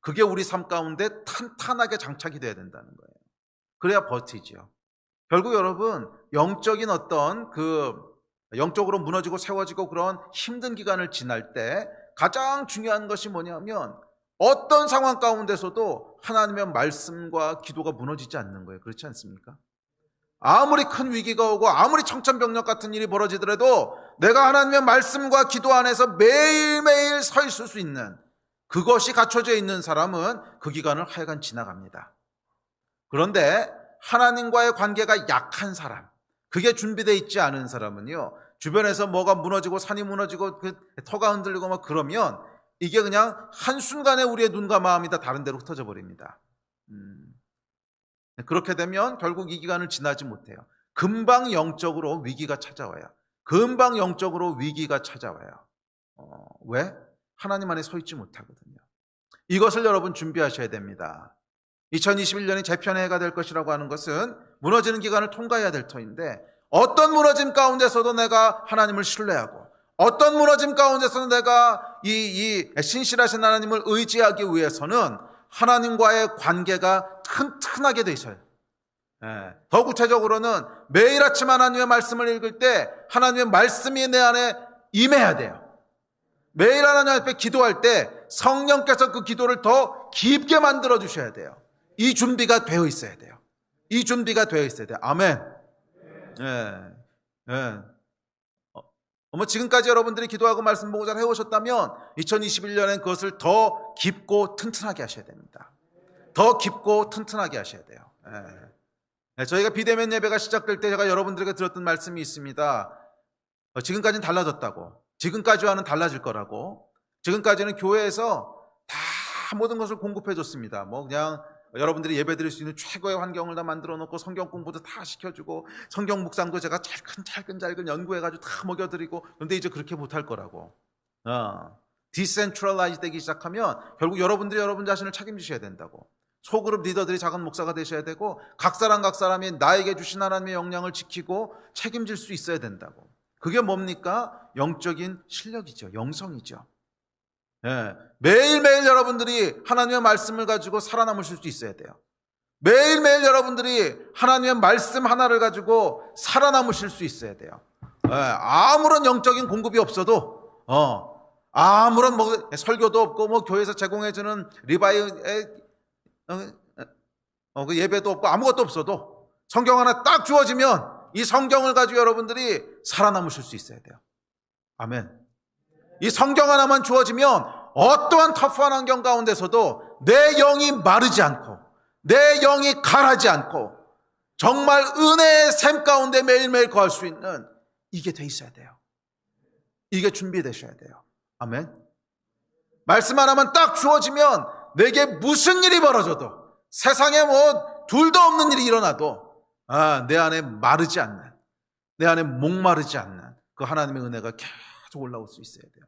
그게 우리 삶 가운데 탄탄하게 장착이 돼야 된다는 거예요. 그래야 버티죠. 결국 여러분 영적인 어떤 영적으로 무너지고 세워지고 그런 힘든 기간을 지날 때 가장 중요한 것이 뭐냐면 어떤 상황 가운데서도 하나님의 말씀과 기도가 무너지지 않는 거예요. 그렇지 않습니까? 아무리 큰 위기가 오고 아무리 청천벽력 같은 일이 벌어지더라도 내가 하나님의 말씀과 기도 안에서 매일매일 서 있을 수 있는 그것이 갖춰져 있는 사람은 그 기간을 하여간 지나갑니다. 그런데 하나님과의 관계가 약한 사람, 그게 준비되어 있지 않은 사람은요, 주변에서 뭐가 무너지고 산이 무너지고 그 터가 흔들리고 막 그러면 이게 그냥 한순간에 우리의 눈과 마음이 다 다른 데로 흩어져 버립니다. 그렇게 되면 결국 이 기간을 지나지 못해요. 금방 영적으로 위기가 찾아와요. 금방 영적으로 위기가 찾아와요. 왜? 하나님 안에 서 있지 못하거든요. 이것을 여러분 준비하셔야 됩니다. 2021년이 재편의 해가 될 것이라고 하는 것은 무너지는 기간을 통과해야 될 터인데 어떤 무너짐 가운데서도 내가 하나님을 신뢰하고 어떤 무너짐 가운데서도 내가 이 신실하신 하나님을 의지하기 위해서는 하나님과의 관계가 튼튼하게 돼 있어요. 더 구체적으로는 매일 아침 하나님의 말씀을 읽을 때 하나님의 말씀이 내 안에 임해야 돼요. 매일 하나님 앞에 기도할 때 성령께서 그 기도를 더 깊게 만들어 주셔야 돼요. 이 준비가 되어 있어야 돼요. 이 준비가 되어 있어야 돼요. 아멘. 지금까지 여러분들이 기도하고 말씀 보고 잘 해오셨다면 2021년엔 그것을 더 깊고 튼튼하게 하셔야 됩니다. 더 깊고 튼튼하게 하셔야 돼요. 저희가 비대면 예배가 시작될 때 제가 여러분들에게 들었던 말씀이 있습니다. 지금까지는 달라졌다고, 지금까지와는 달라질 거라고. 지금까지는 교회에서 다 모든 것을 공급해 줬습니다. 그냥 여러분들이 예배 드릴 수 있는 최고의 환경을 다 만들어 놓고 성경 공부도 다 시켜주고 성경 묵상도 제가 잘근 연구해가지고 다 먹여드리고. 그런데 이제 그렇게 못할 거라고. 디센트럴라이즈 되기 시작하면 결국 여러분들이 여러분 자신을 책임지셔야 된다고. 소그룹 리더들이 작은 목사가 되셔야 되고 각 사람이 나에게 주신 하나님의 역량을 지키고 책임질 수 있어야 된다고. 그게 뭡니까? 영적인 실력이죠. 영성이죠. 매일매일 여러분들이 하나님의 말씀을 가지고 살아남으실 수 있어야 돼요. 매일매일 여러분들이 하나님의 말씀 하나를 가지고 살아남으실 수 있어야 돼요. 아무런 영적인 공급이 없어도, 아무런 설교도 없고 교회에서 제공해주는 리바이의 그 예배도 없고 아무것도 없어도 성경 하나 딱 주어지면 이 성경을 가지고 여러분들이 살아남으실 수 있어야 돼요. 아멘. 이 성경 하나만 주어지면 어떠한 터프한 환경 가운데서도 내 영이 마르지 않고 내 영이 가라지 않고 정말 은혜의 샘 가운데 매일매일 거할 수 있는 이게 돼 있어야 돼요. 이게 준비되셔야 돼요. 아멘. 말씀 하나만 딱 주어지면 내게 무슨 일이 벌어져도 세상에 둘도 없는 일이 일어나도 내 안에 마르지 않는, 내 안에 목마르지 않는 그 하나님의 은혜가 계속 올라올 수 있어야 돼요.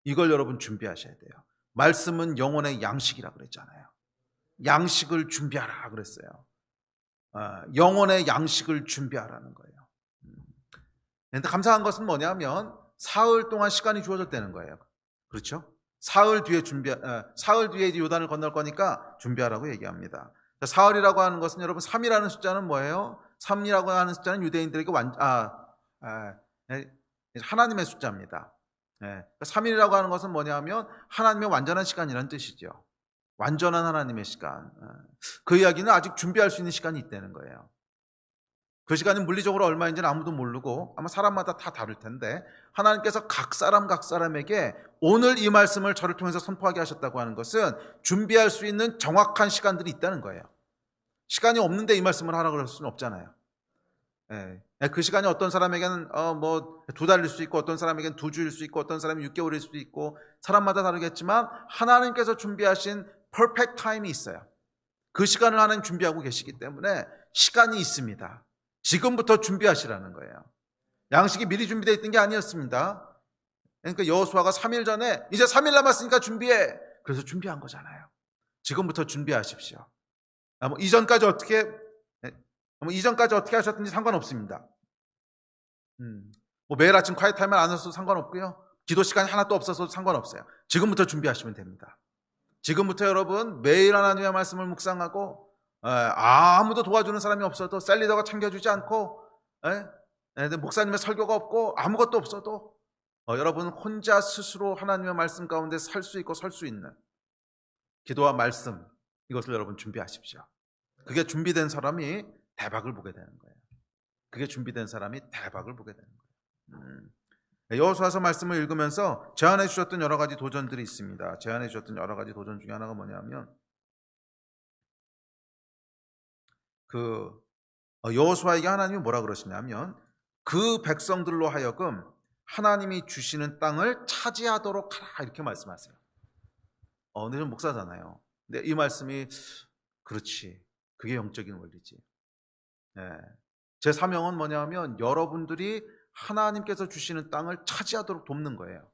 이걸 여러분 준비하셔야 돼요. 말씀은 영혼의 양식이라 그랬잖아요. 양식을 준비하라 그랬어요. 영혼의 양식을 준비하라는 거예요. 그런데 감사한 것은 뭐냐면 사흘 동안 시간이 주어졌다는 거예요. 그렇죠? 사흘 뒤에 이제 요단을 건널 거니까 준비하라고 얘기합니다. 사흘이라고 하는 것은 여러분 3이라는 숫자는 뭐예요? 3이라고 하는 숫자는 유대인들에게 하나님의 숫자입니다. 3일이라고 하는 것은 뭐냐면 하나님의 완전한 시간이라는 뜻이죠. 완전한 하나님의 시간. 그 이야기는 아직 준비할 수 있는 시간이 있다는 거예요. 그 시간이 물리적으로 얼마인지는 아무도 모르고 아마 사람마다 다 다를 텐데 하나님께서 각 사람에게 오늘 이 말씀을 저를 통해서 선포하게 하셨다고 하는 것은 준비할 수 있는 정확한 시간들이 있다는 거예요. 시간이 없는데 이 말씀을 하라고 그럴 수는 없잖아요. 그 시간이 어떤 사람에게는 2달일 수 있고 어떤 사람에게는 2주일 수 있고 어떤 사람은 6개월일 수도 있고 사람마다 다르겠지만 하나님께서 준비하신 퍼펙트 타임이 있어요. 그 시간을 하나님 준비하고 계시기 때문에 시간이 있습니다. 지금부터 준비하시라는 거예요. 양식이 미리 준비되어 있던 게 아니었습니다. 그러니까 여호수아가 3일 전에 이제 3일 남았으니까 준비해. 그래서 준비한 거잖아요. 지금부터 준비하십시오. 이전까지 어떻게 하셨든지 상관없습니다. 매일 아침 콰이트 타임을 안 하셔도 상관없고요. 기도 시간이 하나도 없어서도 상관없어요. 지금부터 준비하시면 됩니다. 지금부터 여러분 매일 하나님의 말씀을 묵상하고 아무도 도와주는 사람이 없어도 셀리더가 챙겨주지 않고 목사님의 설교가 없고 아무것도 없어도 여러분 혼자 스스로 하나님의 말씀 가운데 살 수 있고 설 수 있는 기도와 말씀 이것을 여러분 준비하십시오. 그게 준비된 사람이 대박을 보게 되는 거예요. 그게 준비된 사람이 대박을 보게 되는 거예요. 여호수아서 말씀을 읽으면서 제안해 주셨던 여러 가지 도전들이 있습니다. 제안해 주셨던 여러 가지 도전 중에 하나가 뭐냐면 여호수아에게 하나님이 뭐라 그러시냐면 그 백성들로 하여금 하나님이 주시는 땅을 차지하도록 하라 이렇게 말씀하세요. 근데 좀 목사잖아요. 근데 이 말씀이 그렇지. 그게 영적인 원리지. 제 사명은 뭐냐면 여러분들이 하나님께서 주시는 땅을 차지하도록 돕는 거예요.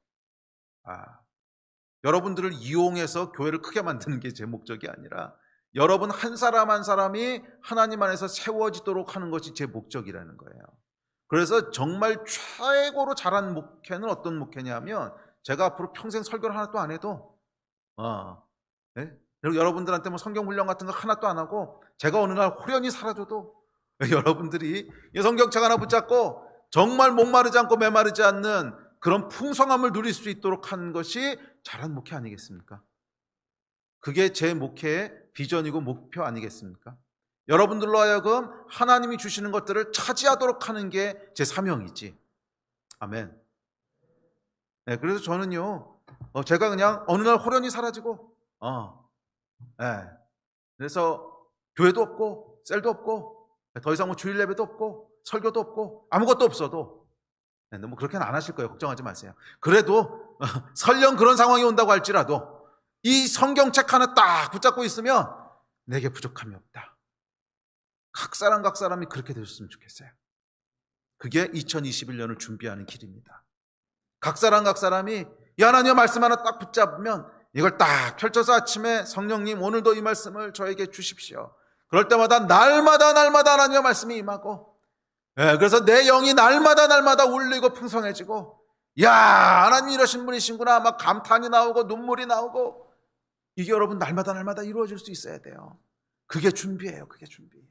여러분들을 이용해서 교회를 크게 만드는 게 제 목적이 아니라 여러분 한 사람 한 사람이 하나님 안에서 세워지도록 하는 것이 제 목적이라는 거예요. 그래서 정말 최고로 잘한 목회는 어떤 목회냐면 제가 앞으로 평생 설교를 하나도 안 해도 그리고 여러분들한테 성경 훈련 같은 거 하나도 안 하고 제가 어느 날 호련히 사라져도 여러분들이 이 성경책 하나 붙잡고 정말 목마르지 않고 메마르지 않는 그런 풍성함을 누릴 수 있도록 하는 것이 잘한 목회 아니겠습니까? 그게 제 목회의 비전이고 목표 아니겠습니까? 여러분들로 하여금 하나님이 주시는 것들을 차지하도록 하는 게 제 사명이지. 아멘. 그래서 저는요, 제가 그냥 어느 날 호련히 사라지고, 예. 그래서 교회도 없고, 셀도 없고, 더 이상 뭐 주일 예배도 없고, 설교도 없고, 아무것도 없어도, 너무 그렇게는 안 하실 거예요. 걱정하지 마세요. 그래도, 설령 그런 상황이 온다고 할지라도, 이 성경책 하나 딱 붙잡고 있으면, 내게 부족함이 없다. 각 사람이 그렇게 되셨으면 좋겠어요. 그게 2021년을 준비하는 길입니다. 각 사람이 이 하나님의 말씀 하나 딱 붙잡으면 이걸 딱 펼쳐서 아침에 성령님 오늘도 이 말씀을 저에게 주십시오. 그럴 때마다 날마다 하나님의 말씀이 임하고, 그래서 내 영이 날마다 울리고 풍성해지고, 야, 하나님 이러신 분이신구나 막 감탄이 나오고 눈물이 나오고, 이게 여러분 날마다 이루어질 수 있어야 돼요. 그게 준비예요. 그게 준비.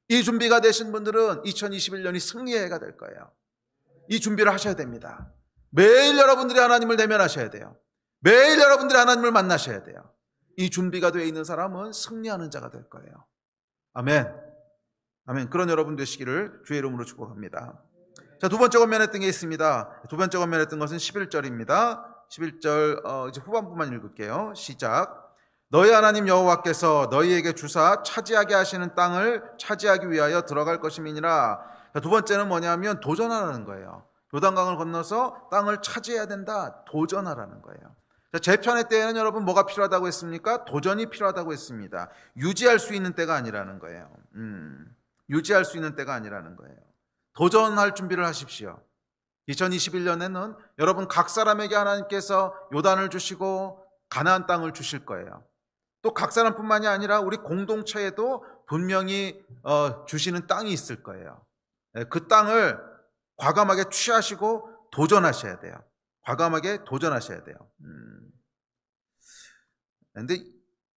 이 준비가 되신 분들은 2021년이 승리의 해가 될 거예요. 이 준비를 하셔야 됩니다. 매일 여러분들이 하나님을 대면하셔야 돼요. 매일 여러분들이 하나님을 만나셔야 돼요. 이 준비가 되어 있는 사람은 승리하는 자가 될 거예요. 아멘. 아멘. 그런 여러분 되시기를 주의 이름으로 축복합니다. 자, 두 번째 권면했던 게 있습니다. 두 번째 권면했던 것은 11절입니다. 11절 이제 후반부만 읽을게요. 시작. 너희 하나님 여호와께서 너희에게 주사 차지하게 하시는 땅을 차지하기 위하여 들어갈 것임이니라. 두 번째는 뭐냐면 도전하라는 거예요. 요단강을 건너서 땅을 차지해야 된다. 도전하라는 거예요. 제 편의 때에는 여러분 뭐가 필요하다고 했습니까? 도전이 필요하다고 했습니다. 유지할 수 있는 때가 아니라는 거예요. 유지할 수 있는 때가 아니라는 거예요. 도전할 준비를 하십시오. 2021년에는 여러분 각 사람에게 하나님께서 요단을 주시고 가나안 땅을 주실 거예요. 또 각 사람뿐만이 아니라 우리 공동체에도 분명히 주시는 땅이 있을 거예요. 그 땅을 과감하게 취하시고 도전하셔야 돼요. 과감하게 도전하셔야 돼요. 그런데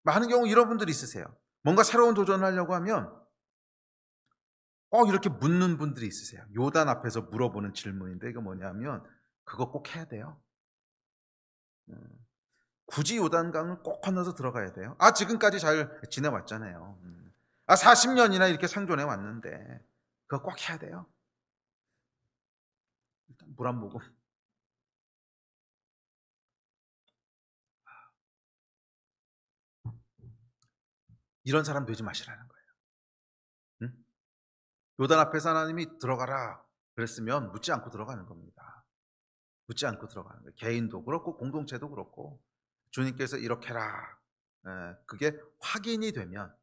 많은 경우 이런 분들이 있으세요. 뭔가 새로운 도전을 하려고 하면 꼭 이렇게 묻는 분들이 있으세요. 요단 앞에서 물어보는 질문인데 이거 뭐냐면 그거 꼭 해야 돼요. 굳이 요단강을 꼭 건너서 들어가야 돼요. 지금까지 잘 지내왔잖아요. 40년이나 이렇게 생존해 왔는데 그거 꼭 해야 돼요. 일단 물 한 모금. 이런 사람 되지 마시라는 거예요. 응? 요단 앞에서 하나님이 들어가라 그랬으면 묻지 않고 들어가는 겁니다. 묻지 않고 들어가는 거예요. 개인도 그렇고 공동체도 그렇고 주님께서 이렇게 해라. 그게 확인이 되면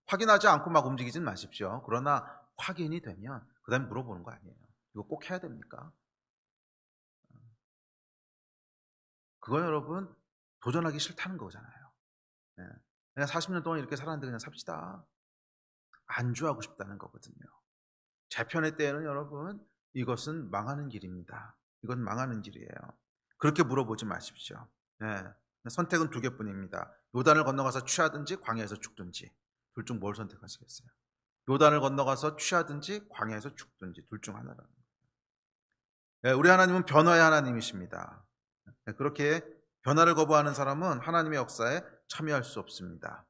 확인하지 않고 막 움직이진 마십시오. 그러나 확인이 되면 그 다음에 물어보는 거 아니에요. 이거 꼭 해야 됩니까? 그건 여러분 도전하기 싫다는 거잖아요. 그냥 40년 동안 이렇게 살았는데 그냥 삽시다. 안주하고 싶다는 거거든요. 제 편의 때에는 여러분 이것은 망하는 길입니다. 이건 망하는 길이에요. 그렇게 물어보지 마십시오. 선택은 두 개뿐입니다. 요단을 건너가서 취하든지 광야에서 죽든지. 둘 중 뭘 선택하시겠어요? 요단을 건너가서 취하든지 광야에서 죽든지 둘 중 하나라는 거예요. 우리 하나님은 변화의 하나님이십니다. 그렇게 변화를 거부하는 사람은 하나님의 역사에 참여할 수 없습니다.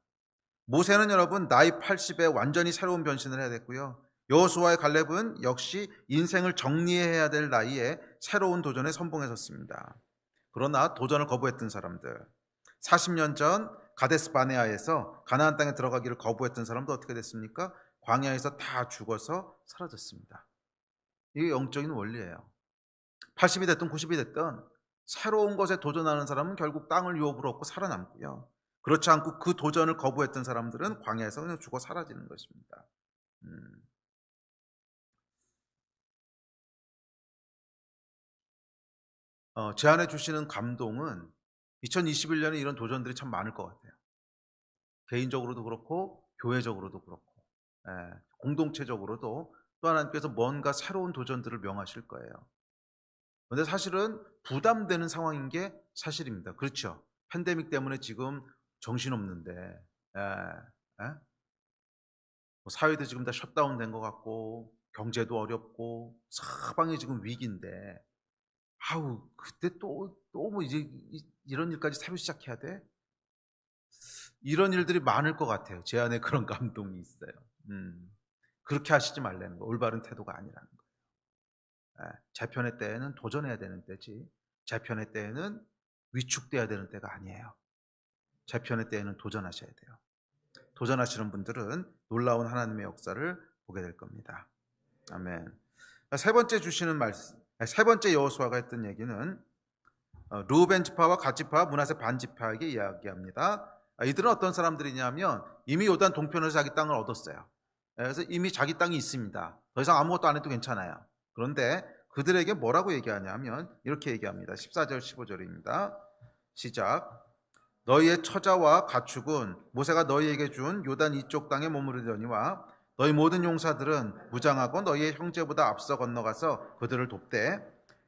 모세는 여러분 나이 80에 완전히 새로운 변신을 해야 됐고요. 여호수아의 갈렙은 역시 인생을 정리해야 될 나이에 새로운 도전에 선봉에 섰습니다. 그러나 도전을 거부했던 사람들, 40년 전 가데스 바네아에서 가나안 땅에 들어가기를 거부했던 사람도 어떻게 됐습니까? 광야에서 다 죽어서 사라졌습니다. 이게 영적인 원리예요. 80이 됐든 90이 됐든 새로운 것에 도전하는 사람은 결국 땅을 유업으로 얻고 살아남고요. 그렇지 않고 그 도전을 거부했던 사람들은 광야에서 그냥 죽어 사라지는 것입니다. 제 안에 주시는 감동은 2021년에 이런 도전들이 참 많을 것 같아요. 개인적으로도 그렇고 교회적으로도 그렇고 공동체적으로도 또 하나님께서 뭔가 새로운 도전들을 명하실 거예요. 그런데 사실은 부담되는 상황인 게 사실입니다. 그렇죠? 팬데믹 때문에 지금 정신없는데 사회도 지금 다 셧다운 된 것 같고 경제도 어렵고 사방이 지금 위기인데 그때 또 뭐 이제 이런 일까지 새로 시작해야 돼? 이런 일들이 많을 것 같아요. 제 안에 그런 감동이 있어요. 그렇게 하시지 말라는 거. 올바른 태도가 아니라는 거. 재편의 때에는 도전해야 되는 때지, 재편의 때에는 위축돼야 되는 때가 아니에요. 재편의 때에는 도전하셔야 돼요. 도전하시는 분들은 놀라운 하나님의 역사를 보게 될 겁니다. 아멘. 세 번째 주시는 말씀, 세 번째 여호수아가 했던 얘기는 르우벤 지파와 갓 지파, 므낫세 반 지파에게 이야기합니다. 이들은 어떤 사람들이냐면 이미 요단 동편에서 자기 땅을 얻었어요. 그래서 이미 자기 땅이 있습니다. 더 이상 아무것도 안 해도 괜찮아요. 그런데 그들에게 뭐라고 얘기하냐면 이렇게 얘기합니다. 14절 15절입니다. 시작. 너희의 처자와 가축은 모세가 너희에게 준 요단 이쪽 땅에 머무르려니와 너희 모든 용사들은 무장하고 너희의 형제보다 앞서 건너가서 그들을 돕되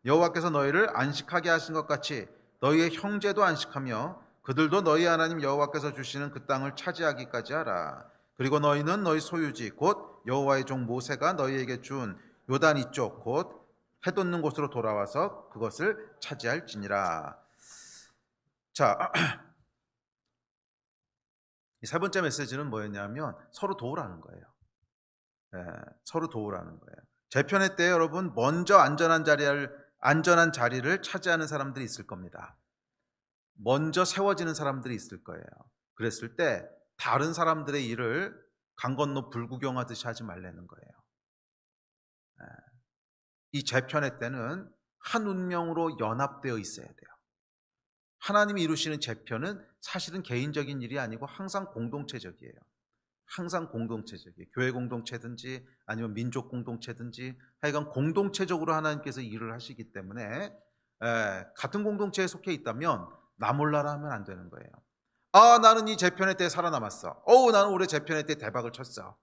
여호와께서 너희를 안식하게 하신 것 같이 너희의 형제도 안식하며 그들도 너희 하나님 여호와께서 주시는 그 땅을 차지하기까지 하라. 그리고 너희는 너희 소유지 곧 여호와의 종 모세가 너희에게 준 요단 이쪽 곧 해 돋는 곳으로 돌아와서 그것을 차지할지니라. 자, 세 번째 메시지는 뭐였냐면 서로 도우라는 거예요. 서로 도우라는 거예요. 재편의 때 여러분 먼저 안전한 자리를 차지하는 사람들이 있을 겁니다. 먼저 세워지는 사람들이 있을 거예요. 그랬을 때 다른 사람들의 일을 강 건너 불구경하듯이 하지 말라는 거예요. 이 재편의 때는 한 운명으로 연합되어 있어야 돼요. 하나님이 이루시는 재편은 사실은 개인적인 일이 아니고 항상 공동체적이에요. 항상 공동체적이에요. 교회 공동체든지 아니면 민족 공동체든지 하여간 공동체적으로 하나님께서 일을 하시기 때문에 같은 공동체에 속해 있다면 나 몰라라 하면 안 되는 거예요. 나는 이 재편의 때 살아남았어. 나는 올해 재편의 때 대박을 쳤어.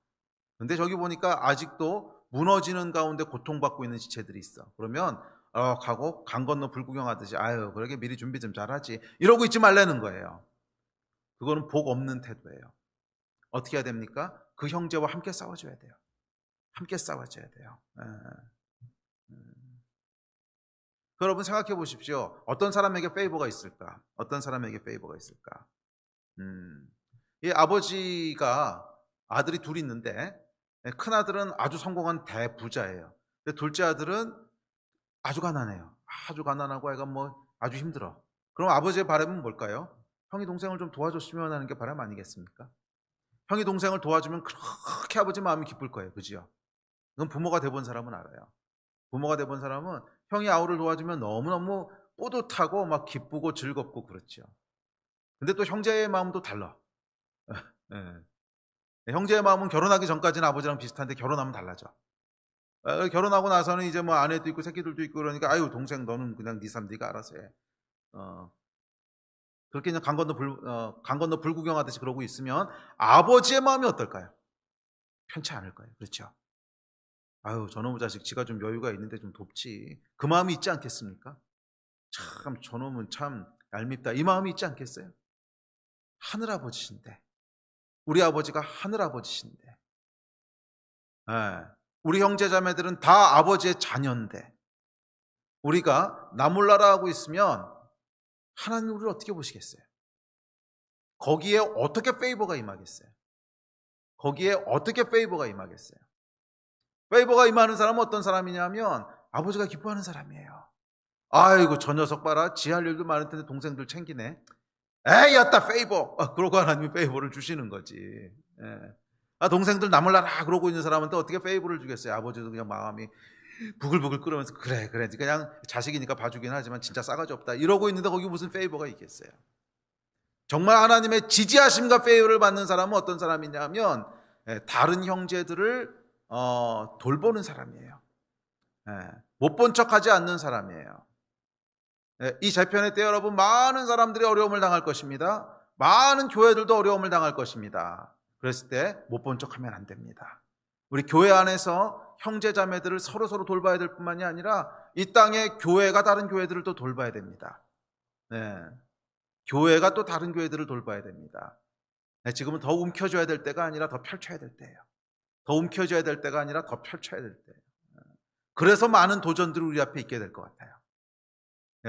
근데 저기 보니까 아직도 무너지는 가운데 고통받고 있는 지체들이 있어. 그러면 가고 강 건너 불구경하듯이 그러게 미리 준비 좀 잘하지 이러고 있지 말라는 거예요. 그거는 복 없는 태도예요. 어떻게 해야 됩니까? 그 형제와 함께 싸워줘야 돼요. 함께 싸워줘야 돼요. 여러분 생각해 보십시오. 어떤 사람에게 페이버가 있을까? 어떤 사람에게 페이버가 있을까? 이 아버지가 아들이 둘이 있는데 큰 아들은 아주 성공한 대부자예요. 근데 둘째 아들은 아주 가난해요. 아주 가난하고 애가 아주 힘들어. 그럼 아버지의 바람은 뭘까요? 형이 동생을 좀 도와줬으면 하는 게 바람 아니겠습니까? 형이 동생을 도와주면 그렇게 아버지 마음이 기쁠 거예요. 그죠? 그건 부모가 돼본 사람은 알아요. 부모가 돼본 사람은 형이 아우를 도와주면 너무너무 뿌듯하고 막 기쁘고 즐겁고 그렇죠. 근데 또 형제의 마음도 달라. 형제의 마음은 결혼하기 전까지는 아버지랑 비슷한데 결혼하면 달라져. 결혼하고 나서는 이제 아내도 있고 새끼들도 있고 그러니까 동생 너는 그냥 네 삶 네가 알아서 해. 그렇게 그냥 강 건너 불구경하듯이 그러고 있으면 아버지의 마음이 어떨까요? 편치 않을 거예요. 그렇죠? 저놈의 자식 지가 좀 여유가 있는데 좀 돕지. 그 마음이 있지 않겠습니까? 참 저놈은 참 얄밉다. 이 마음이 있지 않겠어요? 하늘아버지신데 우리 아버지가 하늘아버지신데 우리 형제자매들은 다 아버지의 자녀인데 우리가 나 몰라라 하고 있으면 하나님 우리를 어떻게 보시겠어요? 거기에 어떻게 페이버가 임하겠어요? 거기에 어떻게 페이버가 임하겠어요? 페이버가 임하는 사람은 어떤 사람이냐면 아버지가 기뻐하는 사람이에요. 아이고 저 녀석 봐라. 지 할 일도 많을 텐데 동생들 챙기네. 에이 였다 페이버. 그러고 하나님이 페이버를 주시는 거지. 동생들 나 몰라라 그러고 있는 사람한테 어떻게 페이버를 주겠어요? 아버지도 그냥 마음이 부글부글 끓으면서 그래 그냥 자식이니까 봐주긴 하지만 진짜 싸가지 없다 이러고 있는데 거기 무슨 페이버가 있겠어요? 정말 하나님의 지지하심과 페이버를 받는 사람은 어떤 사람이냐면 다른 형제들을 돌보는 사람이에요. 못 본 척하지 않는 사람이에요. 이 재편의 때 여러분 많은 사람들이 어려움을 당할 것입니다. 많은 교회들도 어려움을 당할 것입니다. 그랬을 때 못 본 척하면 안 됩니다. 우리 교회 안에서 형제자매들을 서로 돌봐야 될 뿐만이 아니라 이 땅에 교회가 다른 교회들을 또 돌봐야 됩니다. 교회가 또 다른 교회들을 돌봐야 됩니다. 지금은 더 움켜줘야 될 때가 아니라 더 펼쳐야 될 때예요. 더 움켜줘야 될 때가 아니라 더 펼쳐야 될 때예요. 그래서 많은 도전들이 우리 앞에 있게 될 것 같아요.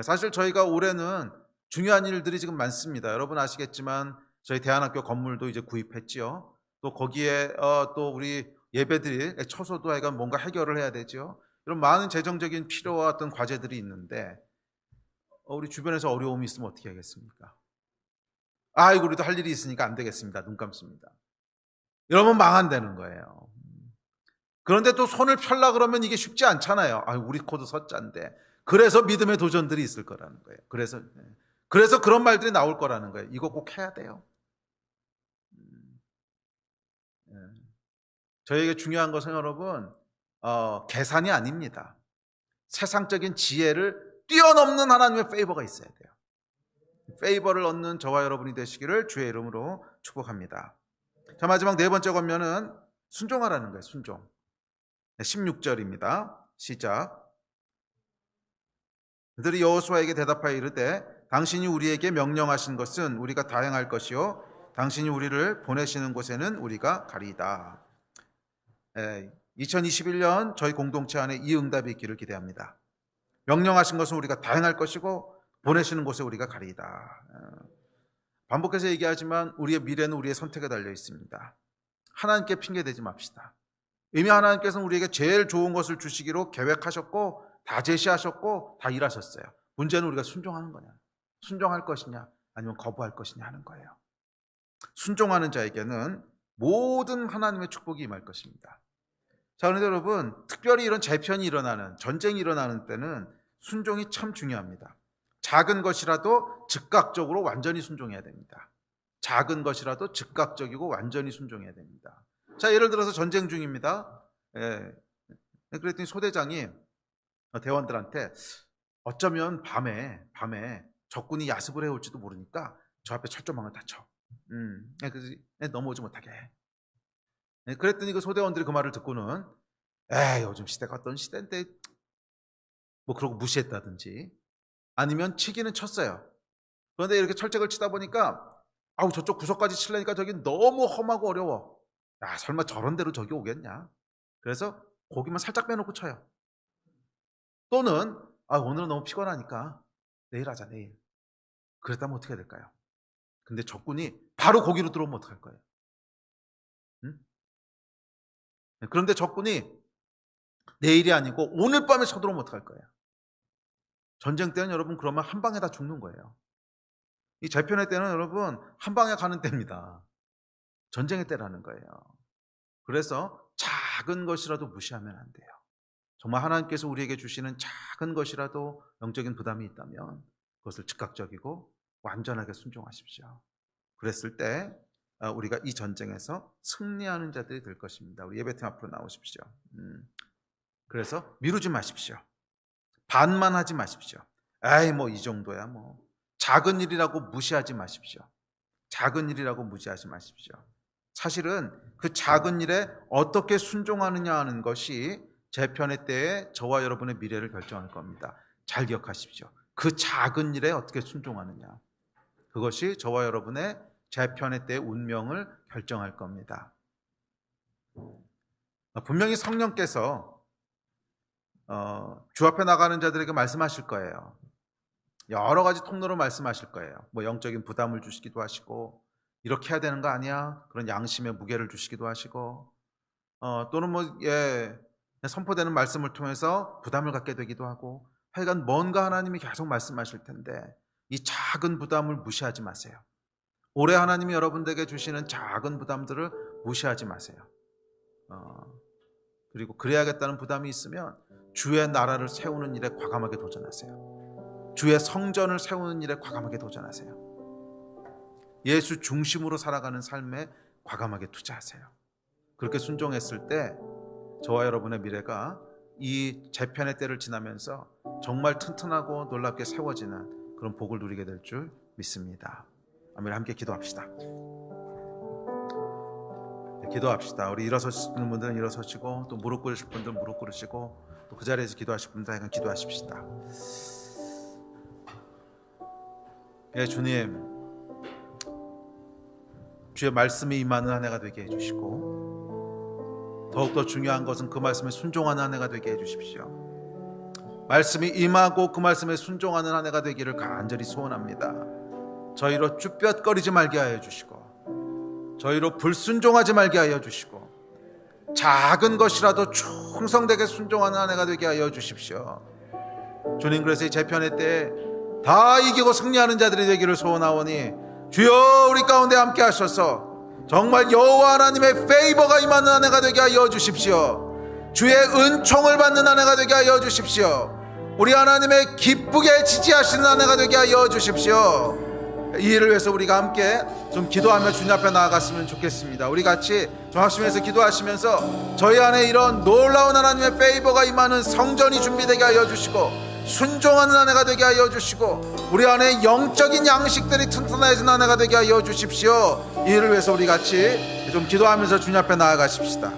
사실 저희가 올해는 중요한 일들이 지금 많습니다. 여러분 아시겠지만 저희 대안학교 건물도 이제 구입했지요. 또 거기에 또 우리 예배드릴 처소도 하여간 뭔가 해결을 해야 되죠. 이런 많은 재정적인 필요와 어떤 과제들이 있는데 우리 주변에서 어려움이 있으면 어떻게 하겠습니까? 아이고 우리도 할 일이 있으니까 안 되겠습니다. 눈 감습니다. 이러면 망한다는 거예요. 그런데 또 손을 펴려 그러면 이게 쉽지 않잖아요. 우리 코드 섰짠데. 그래서 믿음의 도전들이 있을 거라는 거예요. 그래서 그런 말들이 나올 거라는 거예요. 이거 꼭 해야 돼요. 저에게 중요한 것은 여러분 계산이 아닙니다. 세상적인 지혜를 뛰어넘는 하나님의 페이버가 있어야 돼요. 페이버를 얻는 저와 여러분이 되시기를 주의 이름으로 축복합니다. 자, 마지막 네 번째 권면은 순종하라는 거예요. 순종. 16절입니다. 시작. 그들이 여호수아에게 대답하여 이르되 당신이 우리에게 명령하신 것은 우리가 다 행할 것이요 당신이 우리를 보내시는 곳에는 우리가 가리이다. 2021년 저희 공동체 안에 이 응답이 있기를 기대합니다. 명령하신 것은 우리가 다 행할 것이고 보내시는 곳에 우리가 가리이다. 반복해서 얘기하지만 우리의 미래는 우리의 선택에 달려 있습니다. 하나님께 핑계대지 맙시다. 이미 하나님께서는 우리에게 제일 좋은 것을 주시기로 계획하셨고 다 제시하셨고 다 일하셨어요. 문제는 우리가 순종하는 거냐, 순종할 것이냐 아니면 거부할 것이냐 하는 거예요. 순종하는 자에게는 모든 하나님의 축복이 임할 것입니다. 자, 그런데 여러분 특별히 이런 재편이 일어나는, 전쟁이 일어나는 때는 순종이 참 중요합니다. 작은 것이라도 즉각적으로 완전히 순종해야 됩니다. 작은 것이라도 즉각적이고 완전히 순종해야 됩니다. 자, 예를 들어서 전쟁 중입니다. 그랬더니 소대장이 대원들한테 어쩌면 밤에 적군이 야습을 해올지도 모르니까 저 앞에 철조망을 다 쳐. 그래서 넘어오지 못하게 해. 그랬더니 그 소대원들이 그 말을 듣고는 요즘 시대가 어떤 시대인데 뭐 그러고 무시했다든지 아니면 치기는 쳤어요. 그런데 이렇게 철책을 치다 보니까 저쪽 구석까지 치려니까 저기 너무 험하고 어려워. 설마 저런 데로 저기 오겠냐. 그래서 고기만 살짝 빼놓고 쳐요. 또는 오늘은 너무 피곤하니까 내일 하자, 내일. 그랬다면 어떻게 해야 될까요? 근데 적군이 바로 거기로 들어오면 어떡할 거예요? 응? 그런데 적군이 내일이 아니고 오늘 밤에 쳐들어오면 어떡할 거예요? 전쟁 때는 여러분 그러면 한 방에 다 죽는 거예요. 이 재편의 때는 여러분 한 방에 가는 때입니다. 전쟁의 때라는 거예요. 그래서 작은 것이라도 무시하면 안 돼요. 정말 하나님께서 우리에게 주시는 작은 것이라도 영적인 부담이 있다면 그것을 즉각적이고 완전하게 순종하십시오. 그랬을 때 우리가 이 전쟁에서 승리하는 자들이 될 것입니다. 우리 예배팀 앞으로 나오십시오. 그래서 미루지 마십시오. 반만 하지 마십시오. 뭐 이 정도야 뭐. 작은 일이라고 무시하지 마십시오. 작은 일이라고 무시하지 마십시오. 사실은 그 작은 일에 어떻게 순종하느냐 하는 것이 재편의 때에 저와 여러분의 미래를 결정할 겁니다. 잘 기억하십시오. 그 작은 일에 어떻게 순종하느냐, 그것이 저와 여러분의 재편의 때의 운명을 결정할 겁니다. 분명히 성령께서 주 앞에 나가는 자들에게 말씀하실 거예요. 여러 가지 통로로 말씀하실 거예요. 뭐 영적인 부담을 주시기도 하시고, 이렇게 해야 되는 거 아니야? 그런 양심의 무게를 주시기도 하시고, 또는 선포되는 말씀을 통해서 부담을 갖게 되기도 하고, 하여간 뭔가 하나님이 계속 말씀하실 텐데 이 작은 부담을 무시하지 마세요. 올해 하나님이 여러분들에게 주시는 작은 부담들을 무시하지 마세요. 그리고 그래야겠다는 부담이 있으면 주의 나라를 세우는 일에 과감하게 도전하세요. 주의 성전을 세우는 일에 과감하게 도전하세요. 예수 중심으로 살아가는 삶에 과감하게 투자하세요. 그렇게 순종했을 때 저와 여러분의 미래가 이 재편의 때를 지나면서 정말 튼튼하고 놀랍게 세워지는 그런 복을 누리게 될 줄 믿습니다. 아멘. 함께 기도합시다. 기도합시다. 우리 일어서시는 분들은 일어서시고, 또 무릎 꿇으실 분들은 무릎 ቁ르시고, 또 그 자리에서 기도하실 분들은 기도하십시다. 주님, 주의 말씀이 임하는 한 해가 되게 해주시고, 더욱더 중요한 것은 그 말씀에 순종하는 한 해가 되게 해주십시오. 말씀이 임하고 그 말씀에 순종하는 한 해가 되기를 간절히 소원합니다. 저희로 쭈뼛거리지 말게 하여 주시고, 저희로 불순종하지 말게 하여 주시고, 작은 것이라도 충성되게 순종하는 아내가 되게 하여 주십시오. 주님, 그래서 이 재편의 때에 다 이기고 승리하는 자들이 되기를 소원하오니 주여 우리 가운데 함께 하셔서 정말 여호와 하나님의 페이버가 임하는 아내가 되게 하여 주십시오. 주의 은총을 받는 아내가 되게 하여 주십시오. 우리 하나님의 기쁘게 지지하시는 아내가 되게 하여 주십시오. 이 일을 위해서 우리가 함께 좀 기도하며 주님 앞에 나아갔으면 좋겠습니다. 우리 같이 좀 합심해서 기도하시면서 저희 안에 이런 놀라운 하나님의 페이버가 임하는 성전이 준비되게 하여 주시고 순종하는 아내가 되게 하여 주시고 우리 안에 영적인 양식들이 튼튼해진 아내가 되게 하여 주십시오. 이 일을 위해서 우리 같이 좀 기도하면서 주님 앞에 나아가십시다.